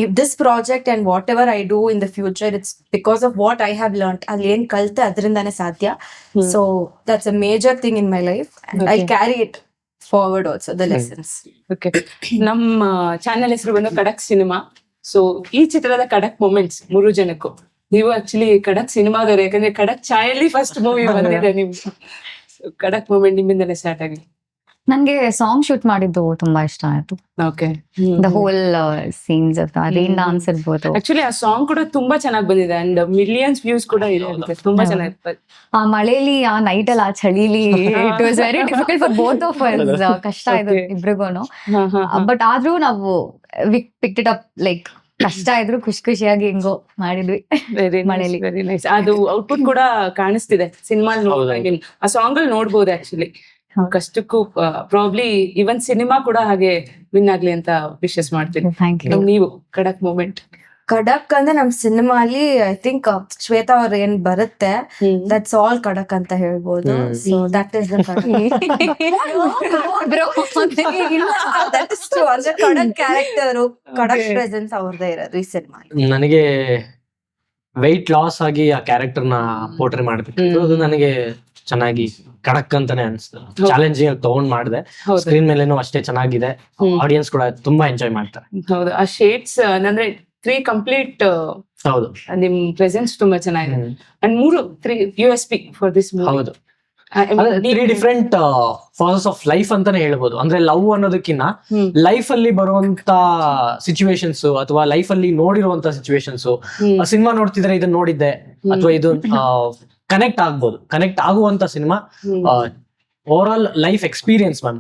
if this project and whatever I do in the future, it's because of what I have learned. ಅಲ್ಲಿ ಏನ್ ಕಲ್ತೆ ಅದರಿಂದಾನೇ ಸಾಧ್ಯ. So that's a major thing in my life and I carry it forward also, the lessons. Okay. ನಮ್ಮ ಚಾನೆಲ್ ಹೆಸರು ಬಂದು ಕಡಕ್ ಸಿನಿಮಾ. ಸೊ ಈ ಚಿತ್ರದ ಕಡಕ್ ಮೂಮೆಂಟ್ಸ್ 3 ಜನಕ್ಕೂ ನೀವು ಆಕ್ಚುಲಿ ಕಡಕ್ ಸಿನಿಮಾದವ್ರು, ಯಾಕಂದ್ರೆ ಕಡಕ್ ಚಾಯಲ್ಲಿ ಫಸ್ಟ್ ಮೂವಿ ಬಂದಿದೆ ನಿಮ್ಗೆ. ಕಡಕ್ ಮೂಮೆಂಟ್ ನಿಮ್ಮಿಂದಲೇ ಸ್ಟಾರ್ಟ್ ಆಗಿ ನಂಗೆ ಸಾಂಗ್ ಶೂಟ್ ಮಾಡಿದ್ದು ತುಂಬಾ ಇಷ್ಟ ಆಯ್ತು. Okay the whole scenes rain dance ಇರ್ಬೋದು. ಆಕ್ಚುಲಿ ಆ ಸಾಂಗ್ ಕೂಡ ತುಂಬಾ ಚೆನ್ನಾಗಿ ಬಂದಿದೆ ಅಂಡ್ ಮಿಲಿಯನ್ಸ್ ವ್ಯೂಸ್ ಕೂಡ ಇದೆ ಅಂತೆ. ತುಂಬಾ ಚೆನ್ನಾಗಿರ್ತದೆ. ಆ ಮಳೆಲಿ ಆ ನೈಟ್ ಅಲ್ಲಿ ಆ ಚಳಿಲಿ it was very difficult for both of us. ಕಷ್ಟ ಆಯ್ತು ಇಬ್ರಿಗೂನು. ಬಟ್ ಆದ್ರೂ ನಾವು ಪಿಕ್ಡ್ ಇಟ್ ಅಪ್ ಲೈಕ್ ಕಷ್ಟ ಇದ್ರು ಖುಷಿಯಾಗಿ ಹೆಂಗೋ ಮಾಡಿದ್ವಿ. ಮಳೆಲಿ ವೆರಿ ನೈಸ್. ಅದು ಔಟ್ಪುಟ್ ಕೂಡ ಕಾಣಿಸ್ತಿದೆ ಸಿನಿಮಾ. ಆ ಸಾಂಗ್ ಅಲ್ಲಿ ನೋಡ್ಬೋದು ಆಕ್ಚುಲಿ. ಕಷ್ಟಕ್ಕೂ ಪ್ರಾಬ್ಲಿ ಇವನ್ ಸಿನಿಮಾ ಕೂಡ ಹಾಗೆ ವಿನ್ ಆಗ್ಲಿ ಅಂತ ವಿಶಸ್ ಮಾಡ್ತೀನಿ. Thank you. ನೀವು ಖಡಕ್ ಮೂಮೆಂಟ್. ಖಡಕ್ ಅಂದ್ರೆ ನಮ್ ಸಿನಿಮಾ ಅಲ್ಲಿ ಐ ಥಿಂಕ್ ಶ್ವೇತಾ ಅವ್ರ ಏನ್ ಬರುತ್ತೆ ದಟ್ಸ್ ಆಲ್ ಖಡಕ್ ಅಂತ ಹೇಳ್ಬೋದು. ಸೊ ದಟ್ ಇಸ್ ಅಂದ್ರೆ ಖಡಕ್ ಕ್ಯಾರೆಕ್ಟರ್ ಖಡಕ್ ಪ್ರೆಸೆನ್ಸ್ ಅವ್ರದೇ ಇರೋದು ಈ ಸಿನಿಮಾ. ನನಗೆ ವೆಯ್ಟ್ ಲಾಸ್ ಆಗಿ ಆ ಕ್ಯಾರೆಕ್ಟರ್ ನ ಪೋರ್ಟ್ರೇ ಮಾಡ್ಬೇಕು. ಅದು ನನಗೆ ಚೆನ್ನಾಗಿ ಖಡಕ್ ಅಂತಾನೆ ಅನ್ಸ್ತು. ಚಾಲೆಂಜಿಂಗ್ ಆಗಿ ತಗೊಂಡ್ ಮಾಡಿದೆ. ಸ್ಕ್ರೀನ್ ಮೇಲೇನು ಅಷ್ಟೇ ಚೆನ್ನಾಗಿದೆ. ಆಡಿಯನ್ಸ್ ಕೂಡ ತುಂಬಾ ಎಂಜಾಯ್ ಮಾಡ್ತಾರೆ. ಹೌದು. ಆ ಶೇಡ್ಸ್ ಅಂದ್ರೆ 3 ಕಂಪ್ಲೀಟ್. ಹೌದು, ನಿಮ್ ಪ್ರೆಸೆನ್ಸ್ ತುಂಬಾ ಚೆನ್ನಾಗಿದೆ. And 3 USP for this movie. ಹೌದು. 3 ಡಿಫ್ರೆಂಟ್ ಫಾಸಸ್ ಆಫ್ ಲೈಫ್ ಅಂತಾನೆ ಹೇಳ್ಬೋದು. ಅಂದ್ರೆ ಲವ್ ಅನ್ನೋದಕ್ಕಿಂತ ಲೈಫ್ ಅಲ್ಲಿ ಬರುವಂತ ಸಿಚುವೇಶನ್ಸ್ ಅಥವಾ ಲೈಫ್ ಅಲ್ಲಿ ನೋಡಿರುವಂತ ಸಿಚುವೇಶನ್ಸ್, ಸಿನಿಮಾ ನೋಡ್ತಿದ್ರೆ ಇದನ್ನ ನೋಡಿದ್ದೆ ಅಥವಾ ಇದು ಕನೆಕ್ಟ್ ಆಗ್ಬೋದು. ಕನೆಕ್ಟ್ ಆಗುವಂತ cinema. Over all life experience ma'am.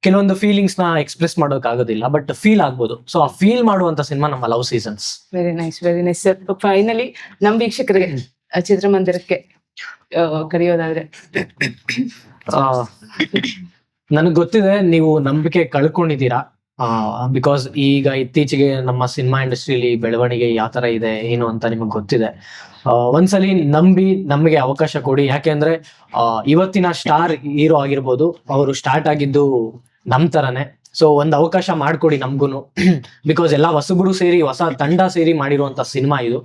ಕೆಲವೊಂದು ಫೀಲಿಂಗ್ಸ್ ನ ಎಕ್ಸ್ಪ್ರೆಸ್ ಮಾಡೋಕ್ ಆಗೋದಿಲ್ಲ, ಬಟ್ ಫೀಲ್ ಆಗ್ಬೋದು. ಸೊ ಆ ಫೀಲ್ ಮಾಡುವಂತ ಸಿನಿಮಾ ನಮ್ಮ love seasons. Very nice, very nice. Finally ನಮ್ ವೀಕ್ಷಕರಿಗೆ ಚಿತ್ರಮಂದಿರಕ್ಕೆ ಕರೆಯೋದಾದ್ರೆ ನನಗ್ ಗೊತ್ತಿದೆ ನೀವು ನಂಬಿಕೆ ಕಳ್ಕೊಂಡಿದ್ದೀರಾ. ಬಿಕಾಸ್ ಈಗ ಇತ್ತೀಚೆಗೆ ನಮ್ಮ ಸಿನಿಮಾ ಇಂಡಸ್ಟ್ರಿಲಿ ಬೆಳವಣಿಗೆ ಯಾವ ತರ ಇದೆ ಏನು ಅಂತ ನಿಮಗ್ ಗೊತ್ತಿದೆ. ಒಂದ್ಸಲಿ ನಂಬಿ ನಮಗೆ ಅವಕಾಶ ಕೊಡಿ. ಯಾಕೆಂದ್ರೆ ಇವತ್ತಿನ ಸ್ಟಾರ್ ಹೀರೋ ಆಗಿರ್ಬೋದು, ಅವರು ಸ್ಟಾರ್ಟ್ ಆಗಿದ್ದು ನಮ್ ತರನೇ. ಸೊ ಒಂದ್ ಅವಕಾಶ ಮಾಡ್ಕೊಡಿ ನಮ್ಗುನು. ಬಿಕಾಸ್ ಎಲ್ಲ ಹೊಸಬರು ಸೇರಿ ಹೊಸ ತಂಡ ಸೇರಿ ಮಾಡಿರುವಂತ ಸಿನಿಮಾ ಇದು.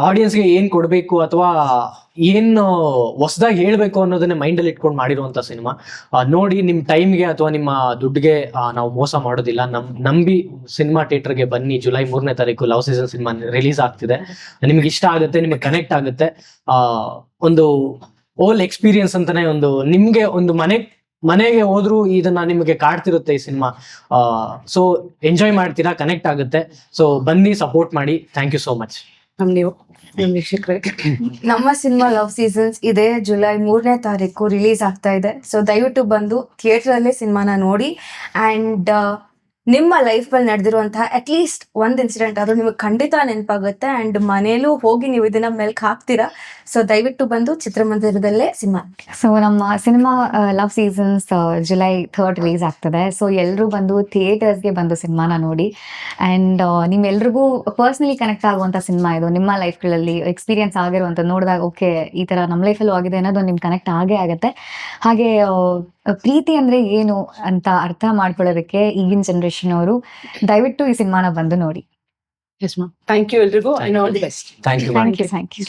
ಆಡಿಯನ್ಸ್ಗೆ ಏನ್ ಕೊಡ್ಬೇಕು ಅಥವಾ ಏನು ಹೊಸದಾಗಿ ಹೇಳ್ಬೇಕು ಅನ್ನೋದನ್ನೇ ಮೈಂಡ್ ಅಲ್ಲಿ ಇಟ್ಕೊಂಡು ಮಾಡಿರುವಂತ ಸಿನಿಮಾ. ನೋಡಿ, ನಿಮ್ ಟೈಮ್ಗೆ ಅಥವಾ ನಿಮ್ಮ ದುಡ್ಡಿಗೆ ನಾವು ಮೋಸ ಮಾಡೋದಿಲ್ಲ. ನಂಬಿ ಸಿನಿಮಾ ಥಿಯೇಟರ್ಗೆ ಬನ್ನಿ. ಜುಲೈ 3ನೇ ತಾರೀಕು ಲವ್ ಸೀಸನ್ ಸಿನಿಮಾ ರಿಲೀಸ್ ಆಗ್ತಿದೆ. ನಿಮ್ಗೆ ಇಷ್ಟ ಆಗುತ್ತೆ, ನಿಮ್ಗೆ ಕನೆಕ್ಟ್ ಆಗುತ್ತೆ. ಒಂದು ಓಲ್ ಎಕ್ಸ್ಪೀರಿಯನ್ಸ್ ಅಂತಾನೆ ಒಂದು ನಿಮ್ಗೆ ಒಂದು ಮನೆಗೆ ಹೋದ್ರು ಇದನ್ನ ನಿಮಗೆ ಕಾಡ್ತಿರುತ್ತೆ ಈ ಸಿನಿಮಾ. ಸೊ ಎಂಜಾಯ್ ಮಾಡ್ತೀರಾ, ಕನೆಕ್ಟ್ ಆಗುತ್ತೆ. ಸೊ ಬನ್ನಿ, ಸಪೋರ್ಟ್ ಮಾಡಿ. Thank you so much. ನೀವು ನಮ್ ವೀಕ್ಷಕರಿಗೆ ನಮ್ಮ ಸಿನಿಮಾ ಲವ್ ಸೀಸನ್ಸ್ ಇದೆ ಜುಲೈ 3ನೇ ತಾರೀಕು ರಿಲೀಸ್ ಆಗ್ತಾ ಇದೆ. ಸೊ ದಯವಿಟ್ಟು ಬಂದು ಥಿಯೇಟರ್ ಅಲ್ಲೇ ಸಿನಿಮಾನ ನೋಡಿ. ಅಂಡ್ ನಿಮ್ಮ ಲೈಫ್ ಅಲ್ಲಿ ನಡೆದಿರುವಂತಹ ಅಟ್ಲೀಸ್ಟ್ ಒಂದ್ ಇನ್ಸಿಡೆಂಟ್ ಆದ್ರೂ ನಿಮಗೆ ಖಂಡಿತ ನೆನಪಾಗುತ್ತೆ. ಅಂಡ್ ಮನೇಲೂ ಹೋಗಿ ನೀವು ಇದನ್ನ ಮೆಲ್ಕ್ ಹಾಕ್ತೀರಾ. ಸೊ ದಯವಿಟ್ಟು ಬಂದು ಚಿತ್ರಮಂದಿರದಲ್ಲೇ ಸಿನಿಮಾ. ಸೊ ನಮ್ಮ cinema love seasons July 3rd release ಆಗ್ತದೆ. ಸೊ ಎಲ್ಲರೂ ಬಂದು ಥಿಯೇಟರ್ಸ್ಗೆ ಬಂದು ಸಿನಿಮಾನ ನೋಡಿ. ಆ್ಯಂಡ್ ನಿಮ್ಮೆಲ್ರಿಗೂ ಪರ್ಸ್ನಲಿ ಕನೆಕ್ಟ್ ಆಗುವಂಥ ಸಿನಿಮಾ ಇದು. ನಿಮ್ಮ ಲೈಫ್ಗಳಲ್ಲಿ ಎಕ್ಸ್ಪೀರಿಯನ್ಸ್ ಆಗಿರುವಂಥ ನೋಡಿದಾಗ ಓಕೆ ಈ ಥರ ನಮ್ಮ ಲೈಫಲ್ಲೂ ಆಗಿದೆ ಅನ್ನೋದು ನಿಮ್ಗೆ ಕನೆಕ್ಟ್ ಆಗೇ ಆಗುತ್ತೆ. ಹಾಗೆ ಪ್ರೀತಿ ಅಂದರೆ ಏನು ಅಂತ ಅರ್ಥ ಮಾಡ್ಕೊಳ್ಳೋದಕ್ಕೆ ಈಗಿನ ಜನ್ರೇಷನ್ ಅವರು ದಯವಿಟ್ಟು ಈ ಸಿನಿಮಾನ ಬಂದು ನೋಡಿ. Yes ma'am. ಥ್ಯಾಂಕ್ ಯು ಎಲ್ರಿಗೂ. All the best. Thank you. Thank you.